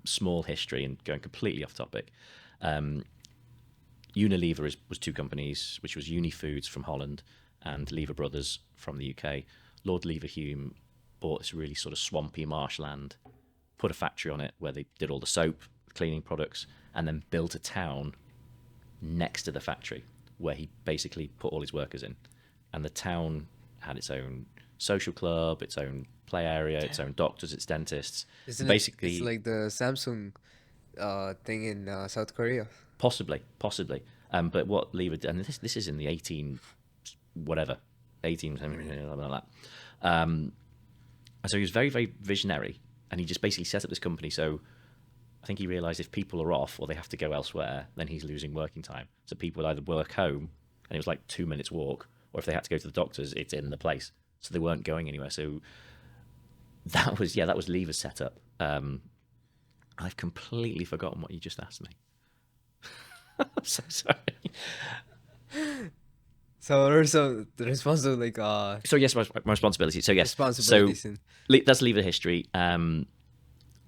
small history and going completely off topic. Unilever was two companies, which was Uni Foods from Holland and Lever Brothers from the UK. Lord Leverhulme bought this really sort of swampy marshland, put a factory on it where they did all the soap, cleaning products, and then built a town next to the factory where he basically put all his workers in. And the town had its own social club, its own play area, its own doctors, its dentists. Isn't Basically, it's like the Samsung thing in South Korea? Possibly. But what Lever did, and this is in the 18 whatever, 18 something like that. So he was very, very visionary, and he just basically set up this company. So I think he realised if people are off or they have to go elsewhere, then he's losing working time. So people would either work home, and it was like 2 minutes walk, or if they had to go to the doctors, it's in the place. So they weren't going anywhere. So that was Lever's setup. I've completely forgotten what you just asked me. I'm so sorry. So what are some the responsible like So yes, my responsibility. So yes, responsibilities so in that's Lever history. So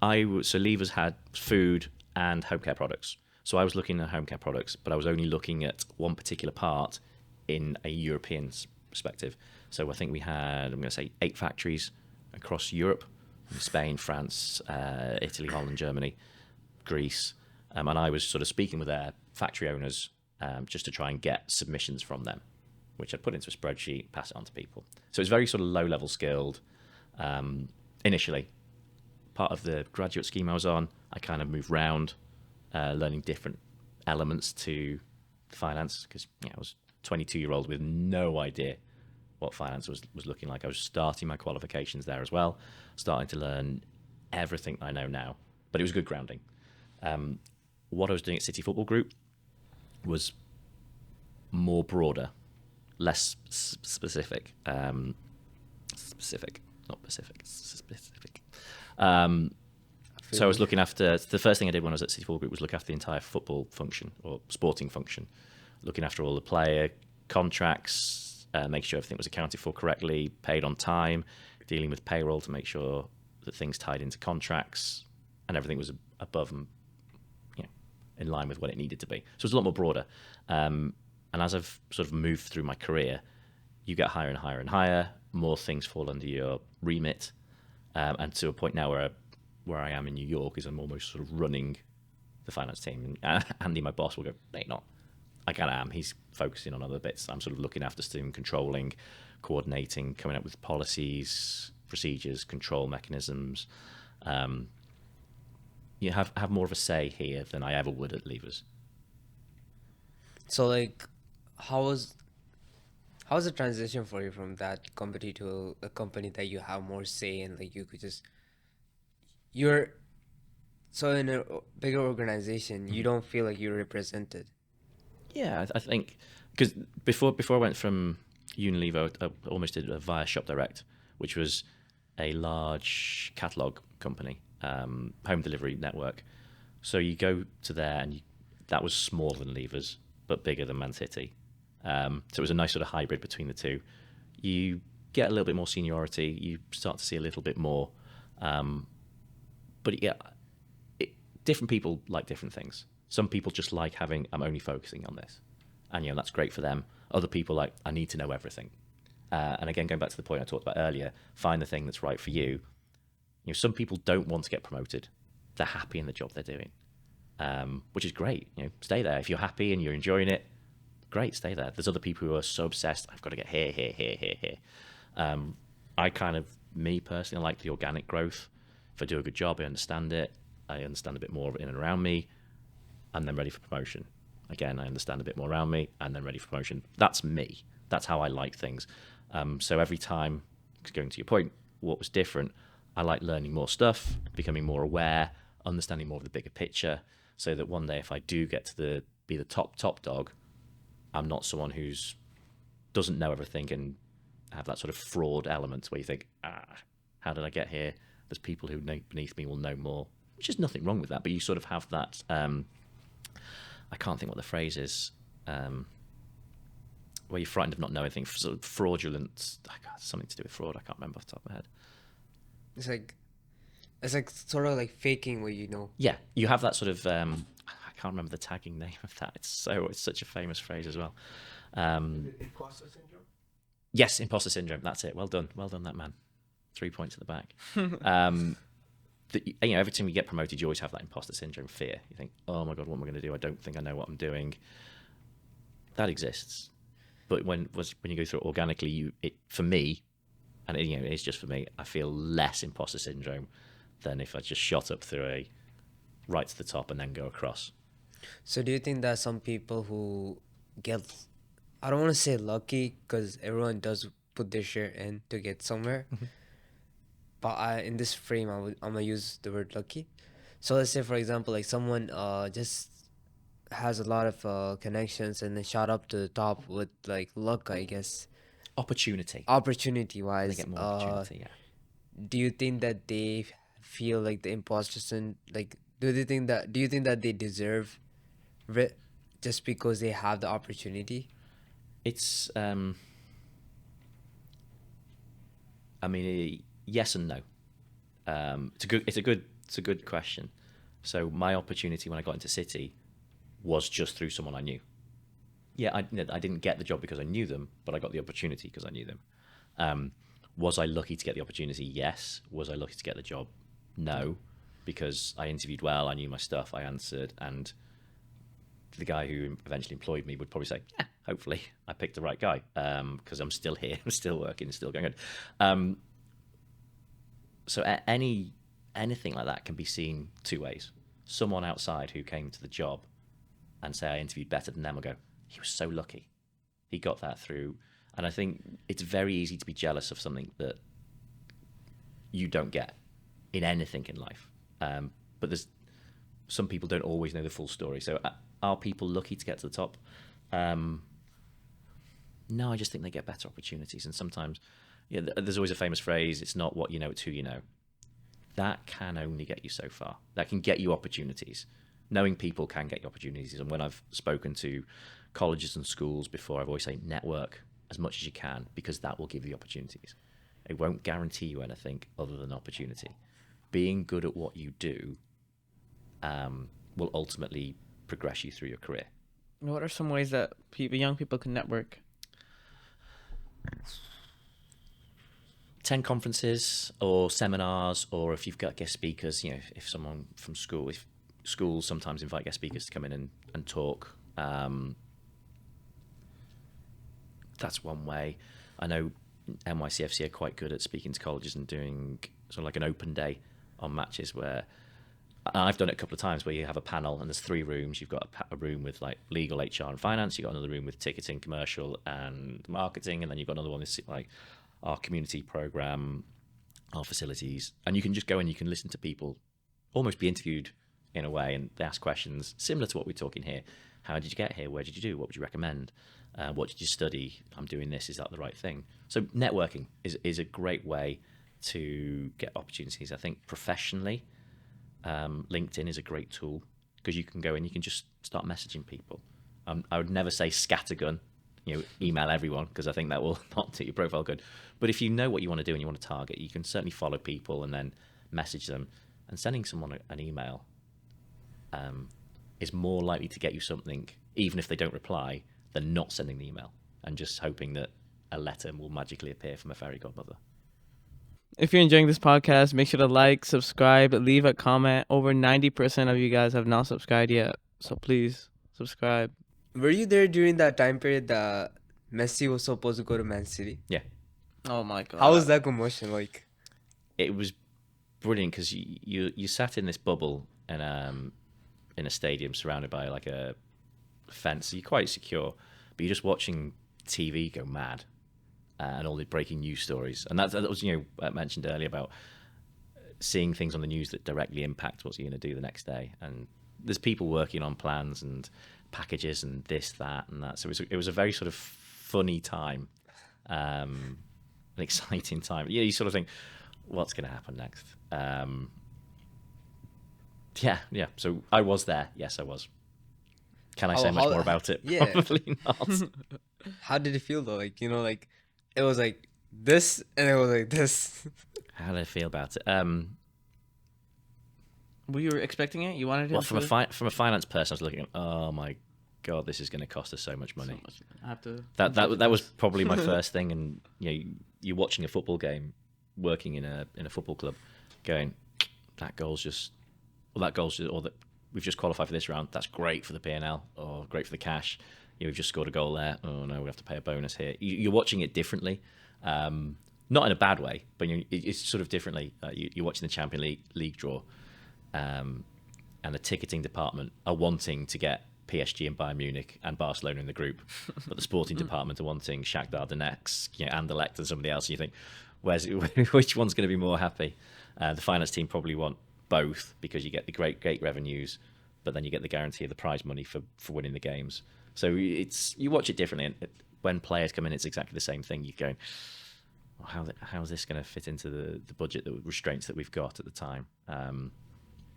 Lever's had food and home care products. So I was looking at home care products, but I was only looking at one particular part in a European perspective. So I think we had, I'm going to say, 8 factories across Europe: Spain, France, Italy, Holland, Germany, Greece. And I was sort of speaking with their factory owners just to try and get submissions from them, which I'd put into a spreadsheet, pass it on to people. So it's very sort of low-level skilled initially. Part of the graduate scheme I was on, I kind of moved round, learning different elements to finance, because I was 22-year-old with no idea what finance was looking like. I was starting my qualifications there as well, starting to learn everything I know now, but it was good grounding. What I was doing at City Football Group was more broader, less specific. Specific, not Pacific, specific. So I was looking after, the first thing I did when I was at City Football Group was look after the entire football function or sporting function, looking after all the player contracts, making sure everything was accounted for correctly, paid on time, dealing with payroll to make sure that things tied into contracts and everything was above and in line with what it needed to be. So it's a lot more broader. And as I've sort of moved through my career, you get higher and higher and higher, more things fall under your remit. And to a point now where I am in New York is I'm almost sort of running the finance team. And Andy, my boss, will go, "No, not." I kind of am. He's focusing on other bits. I'm sort of looking after steam, controlling, coordinating, coming up with policies, procedures, control mechanisms. You have more of a say here than I ever would at Levers. So like, how was the transition for you from that company to a company that you have more say in? Like you could just you're so in a bigger organization, you don't feel like you're represented. Yeah, I think because before I went from Unilever, I almost did a via Shop Direct, which was a large catalog company, home delivery network. So you go to there, and that was smaller than Levers, but bigger than Man City. So it was a nice sort of hybrid between the two. You get a little bit more seniority. You start to see a little bit more. But yeah, different people like different things. Some people just like having, I'm only focusing on this. And, that's great for them. Other people like, I need to know everything. And again, going back to the point I talked about earlier, find the thing that's right for you. Some people don't want to get promoted. They're happy in the job they're doing, which is great. Stay there. If you're happy and you're enjoying it, great, stay there. There's other people who are so obsessed, I've got to get here. Me personally, I like the organic growth. If I do a good job, I understand it. I understand a bit more of it in and around me. I'm then ready for promotion. Again, I understand a bit more around me and then ready for promotion. That's me. That's how I like things. So every time, going to your point, what was different, I like learning more stuff, becoming more aware, understanding more of the bigger picture, so that one day if I do get to be the top dog, I'm not someone who's doesn't know everything and have that sort of fraud element where you think, how did I get here? There's people who beneath me will know more, which is nothing wrong with that, but you sort of have that, I can't think what the phrase is, where you're frightened of not knowing anything, sort of fraudulent, something to do with fraud, I can't remember off the top of my head. It's like sort of like faking what you know. Yeah, you have that sort of, I can't remember the tagging name of that, it's such a famous phrase as well. Imposter syndrome? Yes, imposter syndrome, that's it. Well done that man. 3 points at the back. Every time you get promoted, you always have that imposter syndrome fear. You think, oh my God, what am I going to do? I don't think I know what I'm doing. That exists. But when you go through it organically, for me, and it is just for me, I feel less imposter syndrome than if I just shot up through right to the top and then go across. So do you think that some people who get, I don't want to say lucky, because everyone does put their share in to get somewhere, but in this frame, I'm gonna use the word lucky. So let's say, for example, like someone just has a lot of connections and then shot up to the top with like luck, I guess. Opportunity wise, They get more opportunity. Yeah. Do you think that they feel like the imposter syndrome? Like, do you think that they deserve it just because they have the opportunity? It's yes and no. It's a good question. So my opportunity when I got into City was just through someone I knew. Yeah, I didn't get the job because I knew them, but I got the opportunity because I knew them. Was I lucky to get the opportunity? Yes. Was I lucky to get the job? No, because I interviewed well, I knew my stuff, I answered, and the guy who eventually employed me would probably say, yeah, hopefully I picked the right guy, because I'm still here, I'm still working, still going good. So anything like that can be seen two ways. Someone outside who came to the job and say I interviewed better than them, I go, he was so lucky. He got that through. And I think it's very easy to be jealous of something that you don't get in anything in life. But there's some people don't always know the full story. So are people lucky to get to the top? No, I just think they get better opportunities. And sometimes, there's always a famous phrase, it's not what you know, it's who you know. That can only get you so far. That can get you opportunities. Knowing people can get you opportunities. And when I've spoken to colleges and schools before, I've always said network as much as you can, because that will give you opportunities. It won't guarantee you anything other than opportunity. Being good at what you do will ultimately progress you through your career. What are some ways that young people can network? 10 conferences or seminars, or if you've got guest speakers, if someone from school, if schools sometimes invite guest speakers to come in and talk. That's one way. I know NYCFC are quite good at speaking to colleges and doing sort of like an open day on matches, where I've done it a couple of times, where you have a panel and there's 3 rooms. You've got a room with like legal, HR and finance. You've got another room with ticketing, commercial and marketing. And then you've got another one that's like our community program, our facilities. And you can just go and you can listen to people almost be interviewed in a way, and they ask questions similar to what we're talking here. How did you get here? Where did you do? What would you recommend? What did you study? I'm doing this. Is that the right thing? So networking is a great way to get opportunities. I think professionally, LinkedIn is a great tool, because you can go and you can just start messaging people. I would never say scattergun, email everyone, because I think that will not do your profile good. But if you know what you want to do and you want to target, you can certainly follow people and then message them. And sending someone an email is more likely to get you something, even if they don't reply, than not sending the email and just hoping that a letter will magically appear from a fairy godmother. If you're enjoying this podcast, make sure to like, subscribe, leave a comment. Over 90% of you guys have not subscribed yet, so please subscribe. Were you there during that time period that Messi was supposed to go to Man City? Yeah. Oh my god. How was that commotion like? It was brilliant, because you sat in this bubble and in a stadium surrounded by like a fence. So you're quite secure, but you're just watching TV go mad, and all the breaking news stories. And that was I mentioned earlier about seeing things on the news that directly impact what you're going to do the next day. And there's people working on plans and packages and this, that, and that. So it was a very sort of funny time, an exciting time. You sort of think, what's going to happen next? Yeah. So I was there. Yes, I was. Can I say much more about it? Yeah. Probably not. How did it feel though? Like, it was like this and it was like this. How did I feel about it? Were you expecting it? You wanted it? Well, from a finance person, I was looking at, oh my god, this is going to cost us so much money. I have to. That was probably my first thing. And you're watching a football game, working in a football club, going, or that we've just qualified for this round. That's great for the P&L, or great for the cash. We've just scored a goal there. Oh no, we have to pay a bonus here. You're watching it differently, not in a bad way, but it's sort of differently. You're watching the Champions League draw, and the ticketing department are wanting to get PSG and Bayern Munich and Barcelona in the group, but the sporting department are wanting Shakhtar Donetsk, Anderlecht and somebody else. And you think, which one's going to be more happy? The finance team probably want both, because you get the great revenues, but then you get the guarantee of the prize money for winning the games. So you watch it differently. And when players come in, it's exactly the same thing. You're going, well, how is this going to fit into the budget, the restraints that we've got at the time?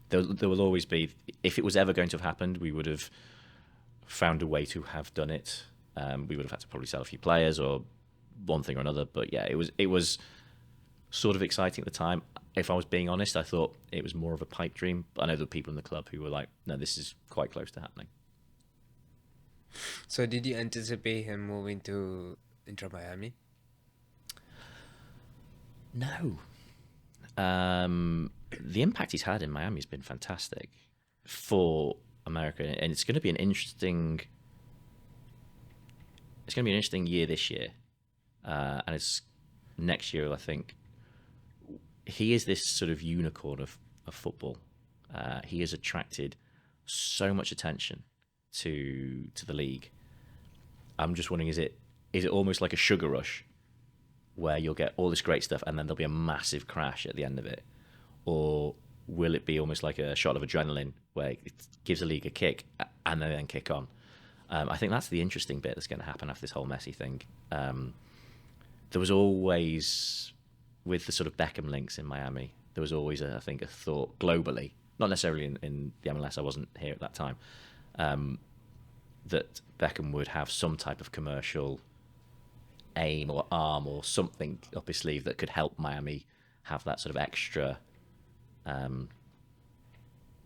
There will always be, if it was ever going to have happened, we would have found a way to have done it. We would have had to probably sell a few players or one thing or another. But yeah, it was sort of exciting at the time. If I was being honest, I thought it was more of a pipe dream. But I know there were people in the club who were like, no, this is quite close to happening. So did you anticipate him moving to Inter Miami? No. The impact he's had in Miami has been fantastic for America, and it's going to be an interesting year this year, and it's next year. I think he is this sort of unicorn of football. He has attracted so much attention to the league. I'm just wondering, is it almost like a sugar rush where you'll get all this great stuff and then there'll be a massive crash at the end of it? Or will it be almost like a shot of adrenaline where it gives the league a kick and they then kick on? I think that's the interesting bit that's going to happen after this whole Messi thing. There was always, with the sort of Beckham links in Miami, there was always, I think, a thought globally, not necessarily in the MLS, I wasn't here at that time, that Beckham would have some type of commercial aim or arm or something up his sleeve that could help Miami have that sort of extra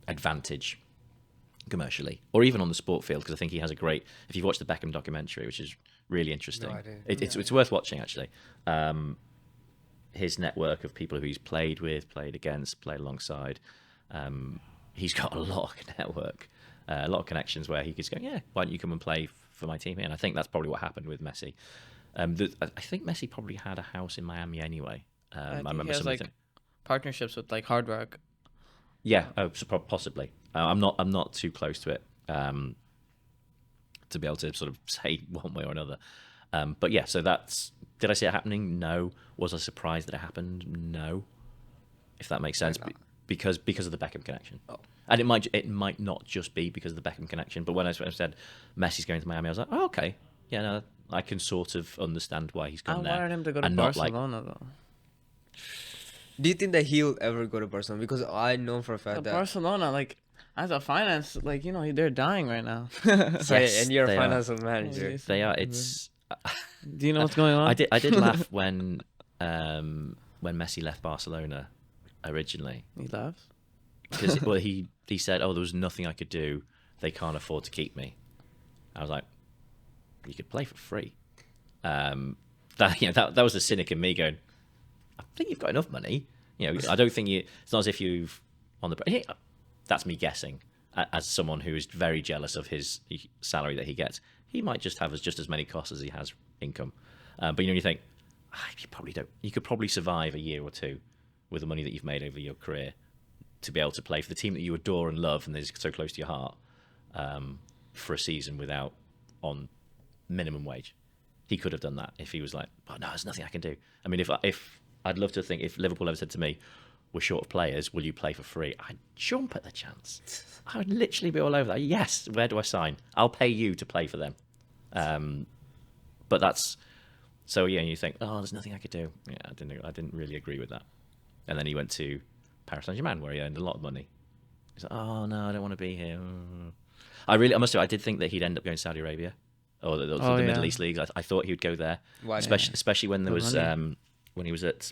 advantage commercially, or even on the sport field, because I think he has a great, if you've watched the Beckham documentary, which is really interesting, No, I didn't. it's worth watching actually. His network of people who he's played with, played against, played alongside, he's got a lot of network, a lot of connections where he could go, yeah, why don't you come and play for my team here? And I think that's probably what happened with Messi. I think Messi probably had a house in Miami anyway. I think remember he has something. like partnerships with like Hard Rock. Yeah, possibly. I'm not too close to it to be able to sort of say one way or another. But yeah, so that's. Did I see it happening? No. Was I surprised that it happened? No. If that makes sense, because of the Beckham connection. Oh. And it might not just be because of the Beckham connection. But when I said Messi's going to Miami, I was like, oh, okay, yeah, no, I can sort of understand why he's I gone there. wanted him to go to and not like, Barcelona though. Do you think that he'll ever go to Barcelona? Because I know for a fact that. Barcelona, like as a finance, like they're dying right now. So, Yes, and you're a they are. financial manager. They are. It's. Do you know what's going on? I did laugh when Messi left Barcelona originally. He laughs. Because he said, "Oh, there was nothing I could do. They can't afford to keep me." I was like, "You could play for free." That was the cynic in me going, "I think you've got enough money. I don't think you. It's not as if you've on the." That's me guessing. As someone who is very jealous of his salary that he gets, he might just have just as many costs as he has income. But you think, you probably don't. You could probably survive a year or two with the money that you've made over your career to be able to play for the team that you adore and love and is so close to your heart for a season without on minimum wage. He could have done that if he was like, "Oh no, there's nothing I can do." I mean, if I'd love to think if Liverpool ever said to me, "We're short of players, will you play for free?" I'd jump at the chance. I would literally be all over that. Yes, where do I sign? I'll pay you to play for them. But that's so yeah. You think, "Oh, there's nothing I could do." Yeah, I didn't really agree with that. And then he went to Paris Saint-Germain, where he earned a lot of money. He's like, "Oh no, I don't want to be here." I must admit, I did think that he'd end up going to Saudi Arabia or the Middle East leagues. I thought he would go there, Why? especially when there was money. when he was at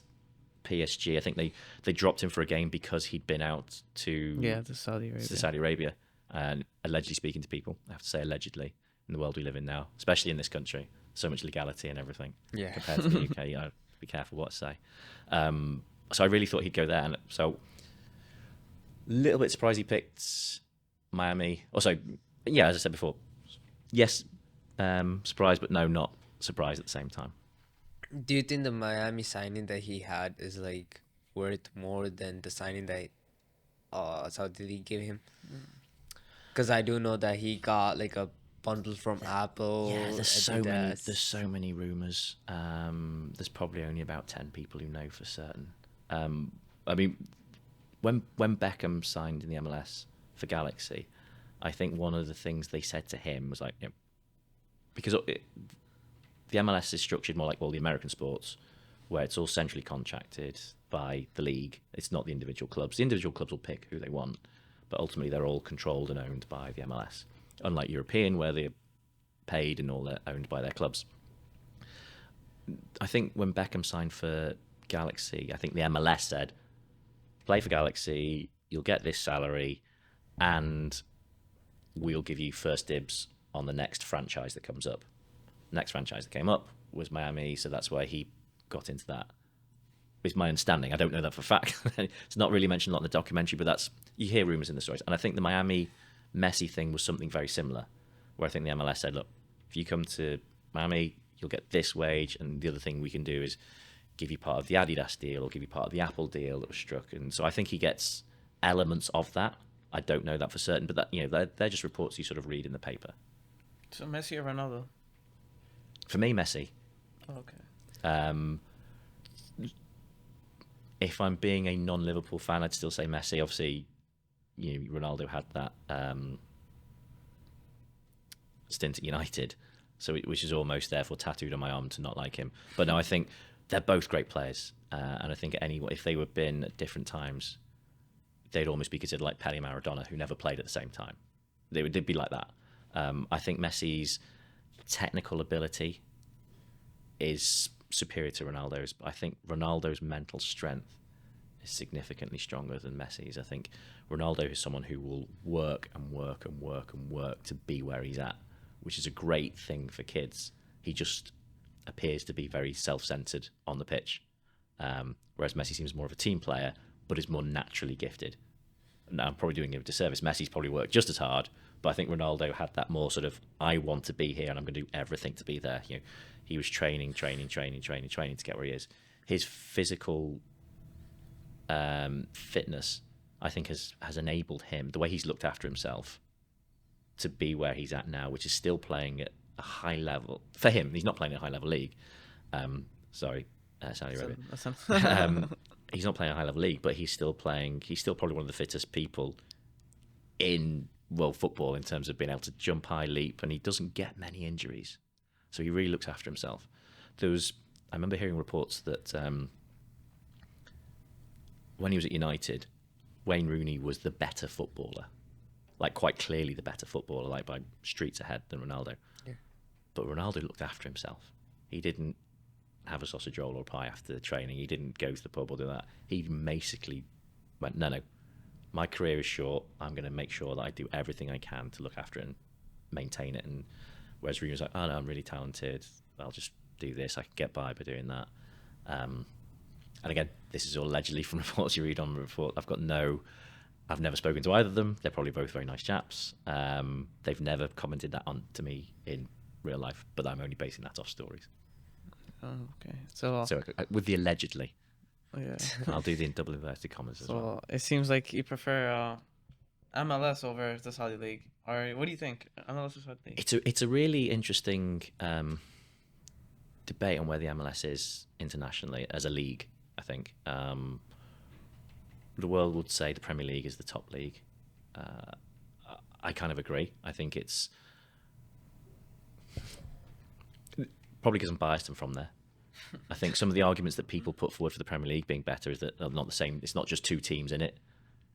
PSG. I think they dropped him for a game because he'd been out to Saudi Arabia and allegedly speaking to people. I have to say allegedly in the world we live in now, especially in this country, so much legality and everything. Yeah. Compared to the UK, be careful what to say. So I really thought he'd go there, and so a little bit surprised he picked Miami. Also, yeah, as I said before, yes, surprised, but no, not surprised at the same time. Do you think the Miami signing that he had is like worth more than the signing that Saudi League gave him? Because I do know that he got like a bundle from Apple. Yeah, there's Adidas. so many rumors. There's probably only about 10 people who know for certain. I mean, when Beckham signed in the MLS for Galaxy, I think one of the things they said to him was like, because the MLS is structured more like all the American sports, where it's all centrally contracted by the league. It's not the individual clubs. The individual clubs will pick who they want, but ultimately they're all controlled and owned by the MLS. Unlike European, where they're paid and all they're owned by their clubs. I think when Beckham signed for Galaxy, I think the MLS said, play for Galaxy, you'll get this salary, and we'll give you first dibs on the next franchise that comes up. Next franchise that came up was Miami, so that's why he got into that. It's my understanding. I don't know that for a fact. It's not really mentioned a lot in the documentary, but you hear rumours in the stories. And I think the Miami Messi thing was something very similar, where I think the MLS said, look, if you come to Miami, you'll get this wage, and the other thing we can do is give you part of the Adidas deal or give you part of the Apple deal that was struck. And so I think he gets elements of that. I don't know that for certain, but that they're just reports you sort of read in the paper. So Messi or Ronaldo? For me, Messi. Oh, okay. If I'm being a non-Liverpool fan, I'd still say Messi. Obviously, Ronaldo had that stint at United, which is almost therefore tattooed on my arm to not like him. But no, I think they're both great players, and I think if they were been at different times, they'd almost be considered like Pele and Maradona, who never played at the same time. They'd be like that. I think Messi's technical ability is superior to Ronaldo's, but I think Ronaldo's mental strength is significantly stronger than Messi's. I think Ronaldo is someone who will work and work and work and work to be where he's at, which is a great thing for kids. He just appears to be very self-centered on the pitch, whereas Messi seems more of a team player, but is more naturally gifted. Now, I'm probably doing him a disservice. Messi's probably worked just as hard, but I think Ronaldo had that more sort of, I want to be here and I'm going to do everything to be there. He was training to get where he is. His physical fitness, I think, has enabled him, the way he's looked after himself, to be where he's at now, which is still playing at a high level. For him, he's not playing at a high level league. Saudi Arabia. He's not playing a high level league, but he's still probably one of the fittest people in world football in terms of being able to jump high, leap, and he doesn't get many injuries. So he really looks after himself. I remember hearing reports that when he was at United, Wayne Rooney was the better footballer, like quite clearly the better footballer, like by streets ahead than Ronaldo. Yeah. But Ronaldo looked after himself. He didn't have a sausage roll or pie after the training. He didn't go to the pub or do that. He basically went, no, my career is short. I'm going to make sure that I do everything I can to look after it and maintain it. And whereas Rooney was like, oh no, I'm really talented. I'll just do this. I can get by doing that. And again, this is all allegedly from reports you read on the report. I've never spoken to either of them. They're probably both very nice chaps. They've never commented that on to me in real life, but I'm only basing that off stories. Oh, okay. So with the allegedly, yeah. I'll do the double inverted commas as well. It seems like you prefer MLS over the Saudi League. Or what do you think? MLS or Saudi League? It's a really interesting debate on where the MLS is internationally as a league. I think the world would say the Premier League is the top league. I kind of agree. I think it's probably because I'm biased and from there. I think some of the arguments that people put forward for the Premier League being better is that they're not the same. It's not just two teams in it,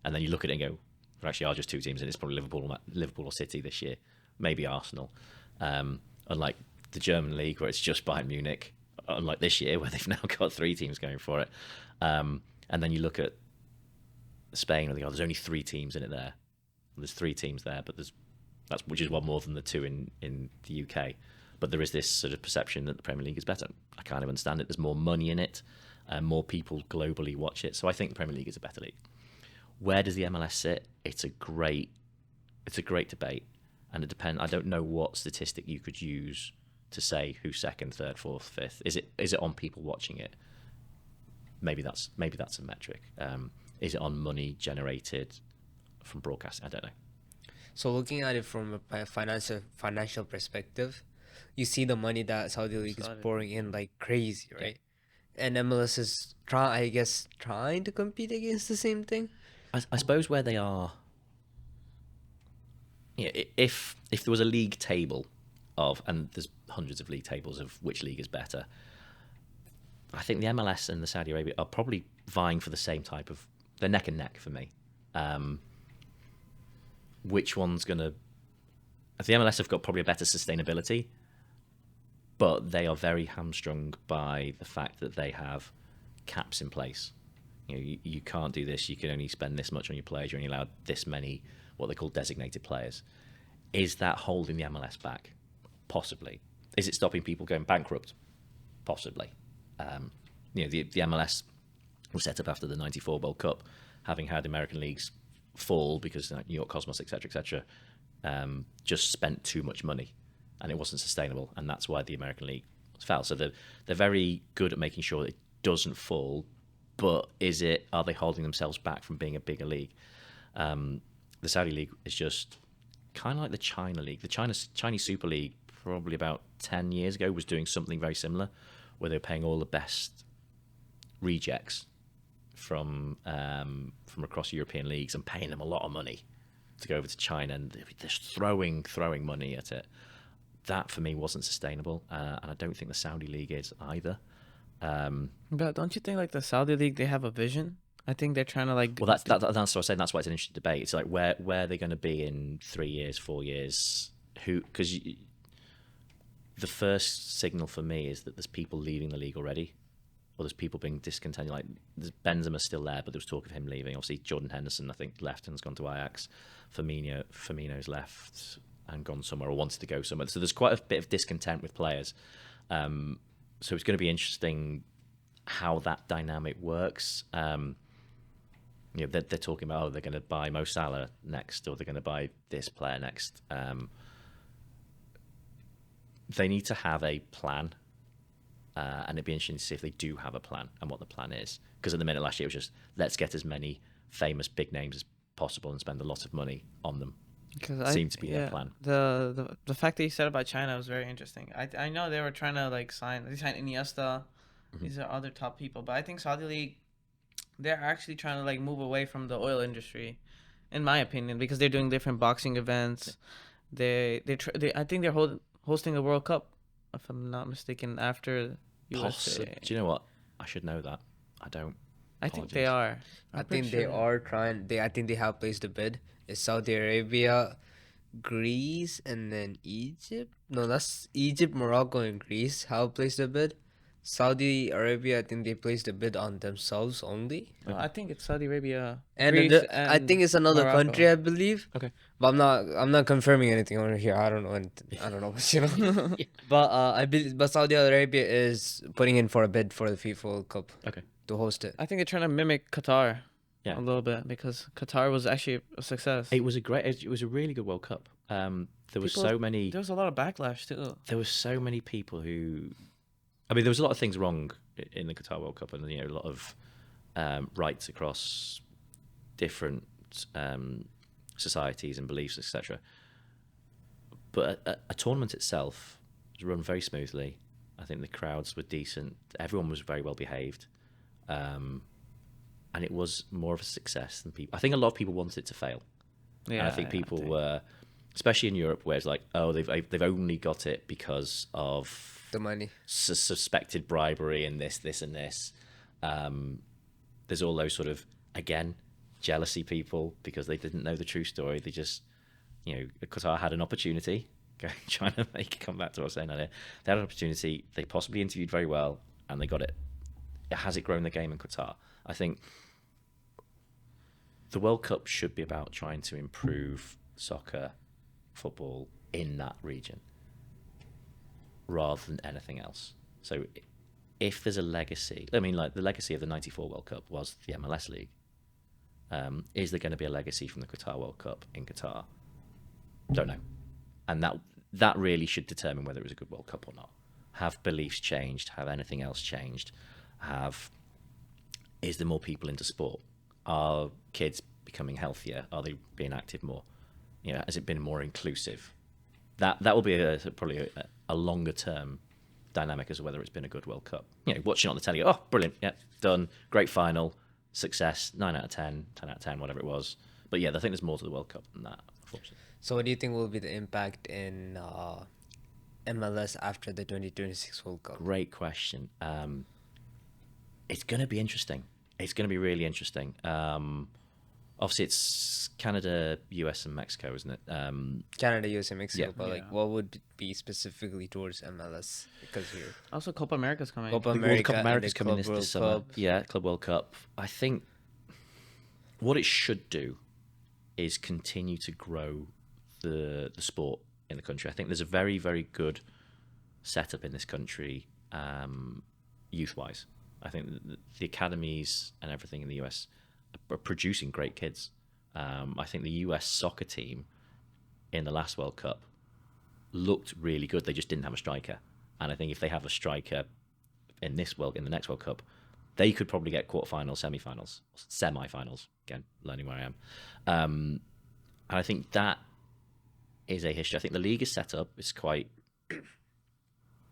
and then you look at it and go, there actually are just two teams in it. It's probably Liverpool or City this year, maybe Arsenal. Unlike the German league where it's just Bayern Munich, unlike this year where they've now got three teams going for it. And then you look at Spain and they go, there's only three teams in it there. There's three teams there, but which is one more than the two in the UK. But there is this sort of perception that the Premier League is better. I kind of understand it. There's more money in it, more people globally watch it. So I think the Premier League is a better league. Where does the MLS sit? It's a great debate, and it depends. I don't know what statistic you could use to say who's second, third, fourth, fifth. Is it on people watching it? Maybe that's a metric. Is it on money generated from broadcasting? I don't know. So looking at it from a financial perspective, you see the money that Saudi League is pouring in like crazy, right? And MLS is trying to compete against the same thing. I suppose where they are, if there was a league table and there's hundreds of league tables of which league is better, I think the MLS and the Saudi Arabia are probably vying for the same type of, they're neck and neck for me. Which one's going to, the MLS have got probably a better sustainability, but they are very hamstrung by the fact that they have caps in place. You can't do this. You can only spend this much on your players. You're only allowed this many, what they call designated players. Is that holding the MLS back? Possibly. Is it stopping people going bankrupt? Possibly. The MLS was set up after the '94 World Cup, having had American leagues fall because New York Cosmos, etc., just spent too much money, and it wasn't sustainable, and that's why the American League fell. So they're very good at making sure that it doesn't fall. But are they holding themselves back from being a bigger league? the Saudi league is just kind of like the China league. The Chinese Super League probably about 10 years ago was doing something very similar, where they were paying all the best rejects from across European leagues and paying them a lot of money to go over to China, and they're just throwing money at it. That for me wasn't sustainable, and I don't think the Saudi league is either. But don't you think like the Saudi league, they have a vision? I think they're trying to like. Well, that's what I was saying. That's why it's an interesting debate. It's like where are they going to be in 3 years, 4 years? Because the first signal for me is that there's people leaving the league already, or there's people being discontented. Like Benzema's still there, but there was talk of him leaving. Obviously, Jordan Henderson, I think, left and has gone to Ajax. Firmino's left and gone somewhere, or wanted to go somewhere. So there's quite a bit of discontent with players. So it's going to be interesting how that dynamic works. They're talking about, they're going to buy Mo Salah next, or they're going to buy this player next. They need to have a plan, and it'd be interesting to see if they do have a plan and what the plan is. Because at the minute last year it was just, let's get as many famous big names as possible and spend a lot of money on them. Seemed to be their plan. The fact that you said about China was very interesting. I know they were trying to like sign Iniesta. These are other top people, but I think Saudi League, they're actually trying to like move away from the oil industry, in my opinion, because they're doing different boxing events. I think they're hosting a World Cup, if I'm not mistaken, after USA. Do you know what? I should know that. I don't. I think they are. I think they are trying. I think they have placed a bid. It's Saudi Arabia, Greece, and then Egypt. No, that's Egypt, Morocco, and Greece have placed a bid. Saudi Arabia, I think they placed a bid on themselves only. I think it's Saudi Arabia, And, Greece, I think it's another Morocco. country, I believe. Okay. But I'm not confirming anything over here. I don't know. I don't know. You know. But but Saudi Arabia is putting in for a bid for the FIFA World Cup. Okay. To host it. I think they're trying to mimic Qatar. Yeah. A little bit, because Qatar was actually a success. It was a really good World Cup. There was so many. There was a lot of backlash too. There were so many people who. I mean, there was a lot of things wrong in the Qatar World Cup, and a lot of rights across different societies and beliefs, etc. But a tournament itself was run very smoothly. I think the crowds were decent. Everyone was very well behaved. And it was more of a success than people. I think a lot of people wanted it to fail. Yeah, and I think people were, especially in Europe, where it's like, oh, they've only got it because of the money, suspected bribery, and this, and this. There's all those sort of, again, jealousy people because they didn't know the true story. They just, Qatar had an opportunity. Trying to come back to what I was saying earlier. They had an opportunity. They possibly interviewed very well, and they got it. Has it grown the game in Qatar? I think the World Cup should be about trying to improve soccer, football in that region rather than anything else. So if there's a legacy, I mean, like the legacy of the 94 World Cup was the MLS League. Is there going to be a legacy from the Qatar World Cup in Qatar? Don't know. And that really should determine whether it was a good World Cup or not. Have beliefs changed? Have anything else changed? Is there more people into sport? Are kids becoming healthier? Are they being active more? Has it been more inclusive? That will be probably a longer term dynamic as to whether it's been a good World Cup. Watching it on the telly, oh, brilliant, yeah, done, great final, success, 9 out of 10, 10 out of 10, whatever it was. But yeah, I think there's more to the World Cup than that, unfortunately. So what do you think will be the impact in MLS after the 2026 World Cup? Great question. It's going to be interesting. It's going to be really interesting. Obviously, it's Canada, US, and Mexico, isn't it? Canada, US, and Mexico. Yeah. But like, what would it be specifically towards MLS? Because here, Also, Copa America's coming. Copa America's coming this summer. Yeah, Club World Cup. I think what it should do is continue to grow the sport in the country. I think there's a very, very good setup in this country, youth-wise. I think the academies and everything in the US are producing great kids. I think the US soccer team in the last World Cup looked really good. They just didn't have a striker, and I think if they have a striker in the next World Cup, they could probably get quarterfinals, semi-finals. Again, learning where I am. And I think that is a history. I think the league is set up. It's quite.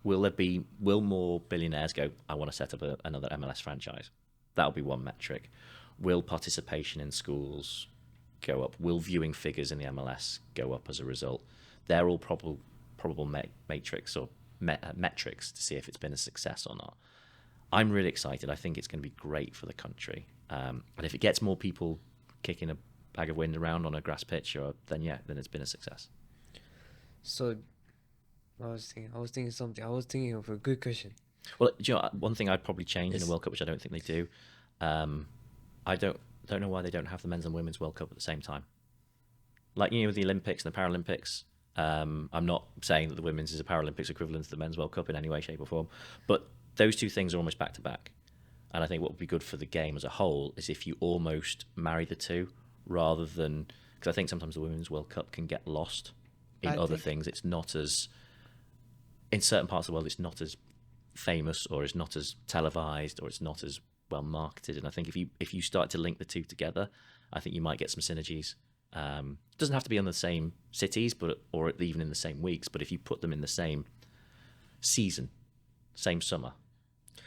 Will more billionaires go, I want to set up another MLS franchise? That'll be one metric. Will participation in schools go up? Will viewing figures in the MLS go up as a result? They're all probable matrix or metrics to see if it's been a success or not. I'm really excited. I think it's going to be great for the country. And if it gets more people kicking a bag of wind around on a grass pitch, then it's been a success. So, I was thinking something. I was thinking of a good question. Well, do you know, one thing I'd probably change in Yes. the World Cup, which I don't think they do, I don't know why they don't have the men's and women's World Cup at the same time. Like, you know, with the Olympics and the Paralympics, I'm not saying that the women's is a Paralympics equivalent to the men's World Cup in any way, shape or form, but those two things are almost back to back. And I think what would be good for the game as a whole is if you almost marry the two rather than, because I think sometimes the Women's World Cup can get lost in other things. It's not as, in certain parts of the world, it's not as famous or it's not as televised or it's not as well marketed. And I think if you start to link the two together, I think you might get some synergies. It doesn't have to be on the same cities, or even in the same weeks, but if you put them in the same season, same summer,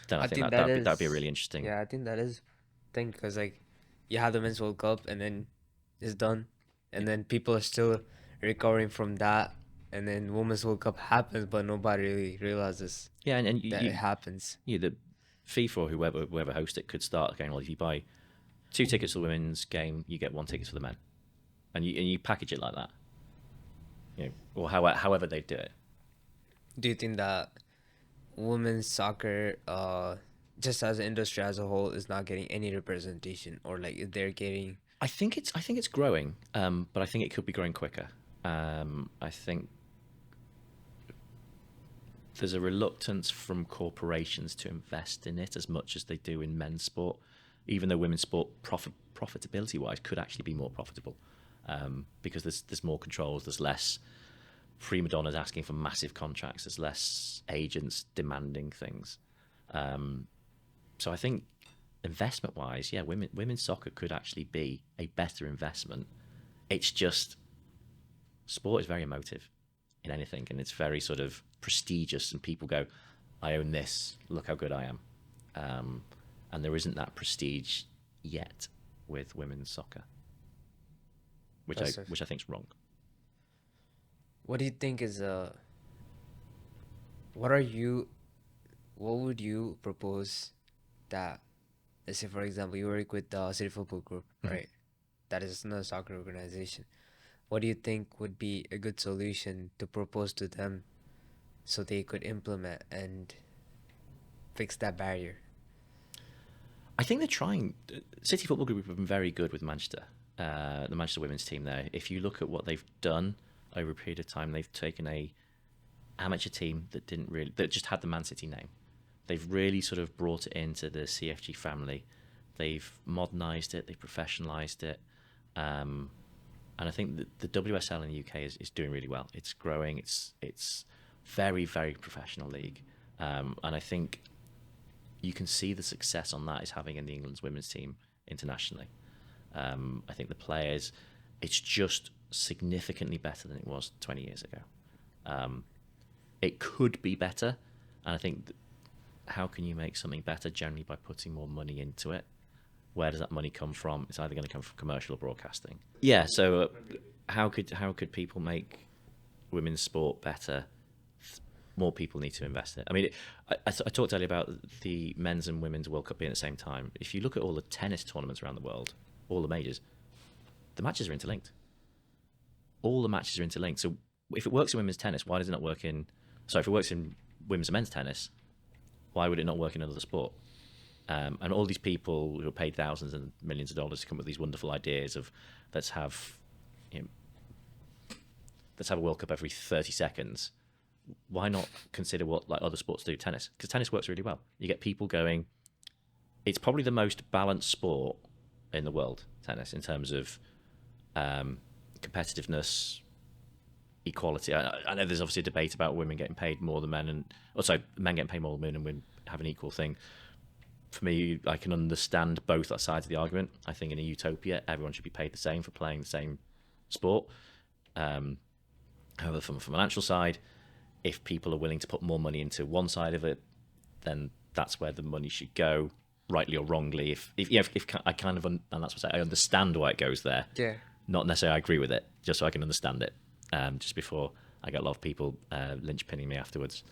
then I think that'd be a really interesting. Yeah, I think that is thing because like you have the men's World Cup and then it's done, and then people are still recovering from that, and then Women's World Cup happens, but nobody really realizes Yeah, and that it happens. the FIFA or whoever hosts it could start going, well, if you buy 2 tickets for the women's game, you get 1 ticket for the men, and you package it like that, you know, or however they do it. Do you think that women's soccer, just as an industry as a whole, is not getting any representation, or like if they're getting? I think it's growing, but I think it could be growing quicker. I think there's a reluctance from corporations to invest in it as much as they do in men's sport, even though women's sport profitability wise could actually be more profitable, because there's more controls, there's less prima donnas asking for massive contracts, there's less agents demanding things. So I think investment wise, yeah, women's soccer could actually be a better investment. It's just sport is very emotive in anything, and it's very sort of prestigious, and people go, I own this, look how good I am. And there isn't that prestige yet with women's soccer, which I think is wrong. What do you think is what would you propose that, let's say for example you work with the City Football Group, right? That is not a soccer organization. What do you think would be a good solution to propose to them so they could implement and fix that barrier? I think they're trying. City Football Group have been very good with Manchester, the Manchester women's team there. If you look at what they've done over a period of time, they've taken a amateur team that just had the Man City name. They've really sort of brought it into the CFG family. They've modernised it, they've professionalised it. And I think that the WSL in the UK is doing really well. It's growing. It's very, very professional league. And I think you can see the success on that is having in the England's women's team internationally. I think the players, it's just significantly better than it was 20 years ago. It could be better. And I think how can you make something better? Generally by putting more money into it. Where does that money come from? It's either going to come from commercial or broadcasting. Yeah. So how could people make women's sport better? More people need to invest in it. I mean, I talked earlier about the men's and women's World Cup being at the same time. If you look at all the tennis tournaments around the world, all the majors, the matches are interlinked. All the matches are interlinked. So if it works in women's tennis, why does it not work in? Sorry, if it works in women's and men's tennis, why would it not work in another sport? And all these people who are paid thousands and millions of dollars to come up with these wonderful ideas of let's have a World Cup every 30 seconds. Why not consider what like other sports do? Tennis, because tennis works really well. You get people going. It's probably the most balanced sport in the world, tennis, in terms of competitiveness, equality. I know there's obviously a debate about women getting paid more than men, men getting paid more than women and women have an equal thing. For me, I can understand both sides of the argument. I think in a utopia, everyone should be paid the same for playing the same sport. However, from a financial side, if people are willing to put more money into one side of it, then that's where the money should go, rightly or wrongly. If I kind of, and that's what I understand why it goes there. Yeah. Not necessarily I agree with it, just so I can understand it. Just before I get a lot of people lynch-pinning me afterwards.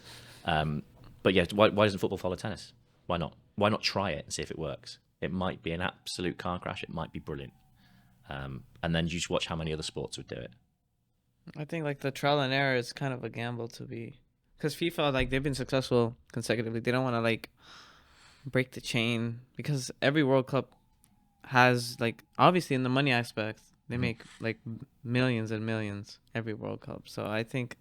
But yeah, why doesn't football follow tennis? Why not? Why not try it and see if it works? It might be an absolute car crash. It might be brilliant. And then you just watch how many other sports would do it. I think like the trial and error is kind of a gamble to be, because FIFA, like, they've been successful consecutively. They don't want to like break the chain, because every World Cup has, like, obviously in the money aspect, they make like millions and millions every World Cup. So I think,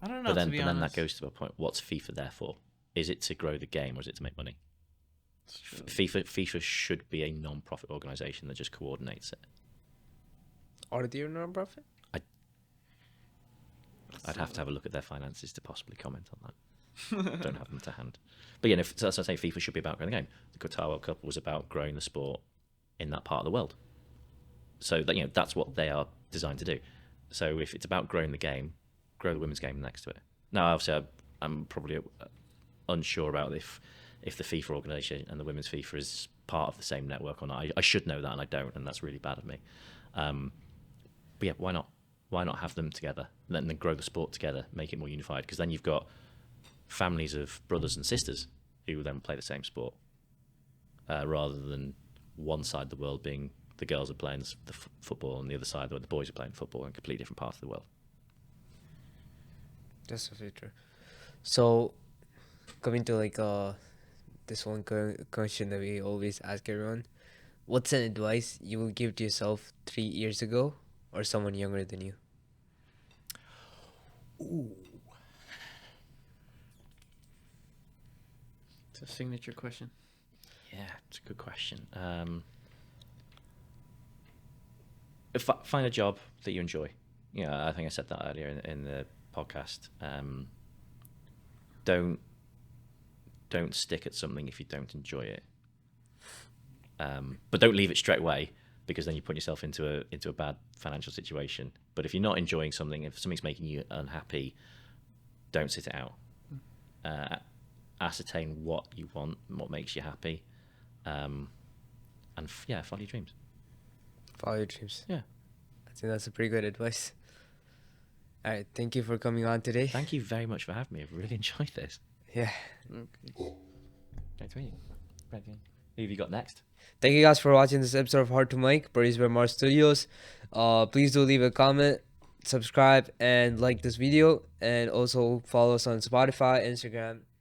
I don't know. But then, to be then that honest. goes to a point. What's FIFA there for? Is it to grow the game, or is it to make money? It's true. FIFA should be a non-profit organisation that just coordinates it. Are they a non-profit? I'd have to have a look at their finances to possibly comment on that. Don't have them to hand. But yeah, so that's what I say. FIFA should be about growing the game. The Qatar World Cup was about growing the sport in that part of the world. So that, that's what they are designed to do. So if it's about growing the game, grow the women's game next to it. Now, obviously, I'm probably unsure about if the FIFA organisation and the women's FIFA is part of the same network or not. I should know that, and I don't, and that's really bad of me. But yeah, why not? Why not have them together and then grow the sport together, make it more unified? Because then you've got families of brothers and sisters who then play the same sport, rather than one side of the world being the girls are playing the football and the other side, the boys are playing football in completely different parts of the world. That's very true. So, coming to like this one question that we always ask everyone, what's an advice you would give to yourself 3 years ago, or someone younger than you? Ooh. It's a signature question. Yeah, it's a good question. Find a job that you enjoy. I think I said that earlier in the podcast. Don't stick at something if you don't enjoy it. But don't leave it straight away, because then you put yourself into a bad financial situation. But if you're not enjoying something, if something's making you unhappy, don't sit it out. Ascertain what you want, what makes you happy, and follow your dreams. Follow your dreams. Yeah. I think that's a pretty good advice. All right, thank you for coming on today. Thank you very much for having me. I've really enjoyed this. Yeah. Great to meet you. Who have you got next? Thank you guys for watching this episode of Hard to Mic, produced by Mars Studios. Please do leave a comment, subscribe, and like this video, and also follow us on Spotify, Instagram,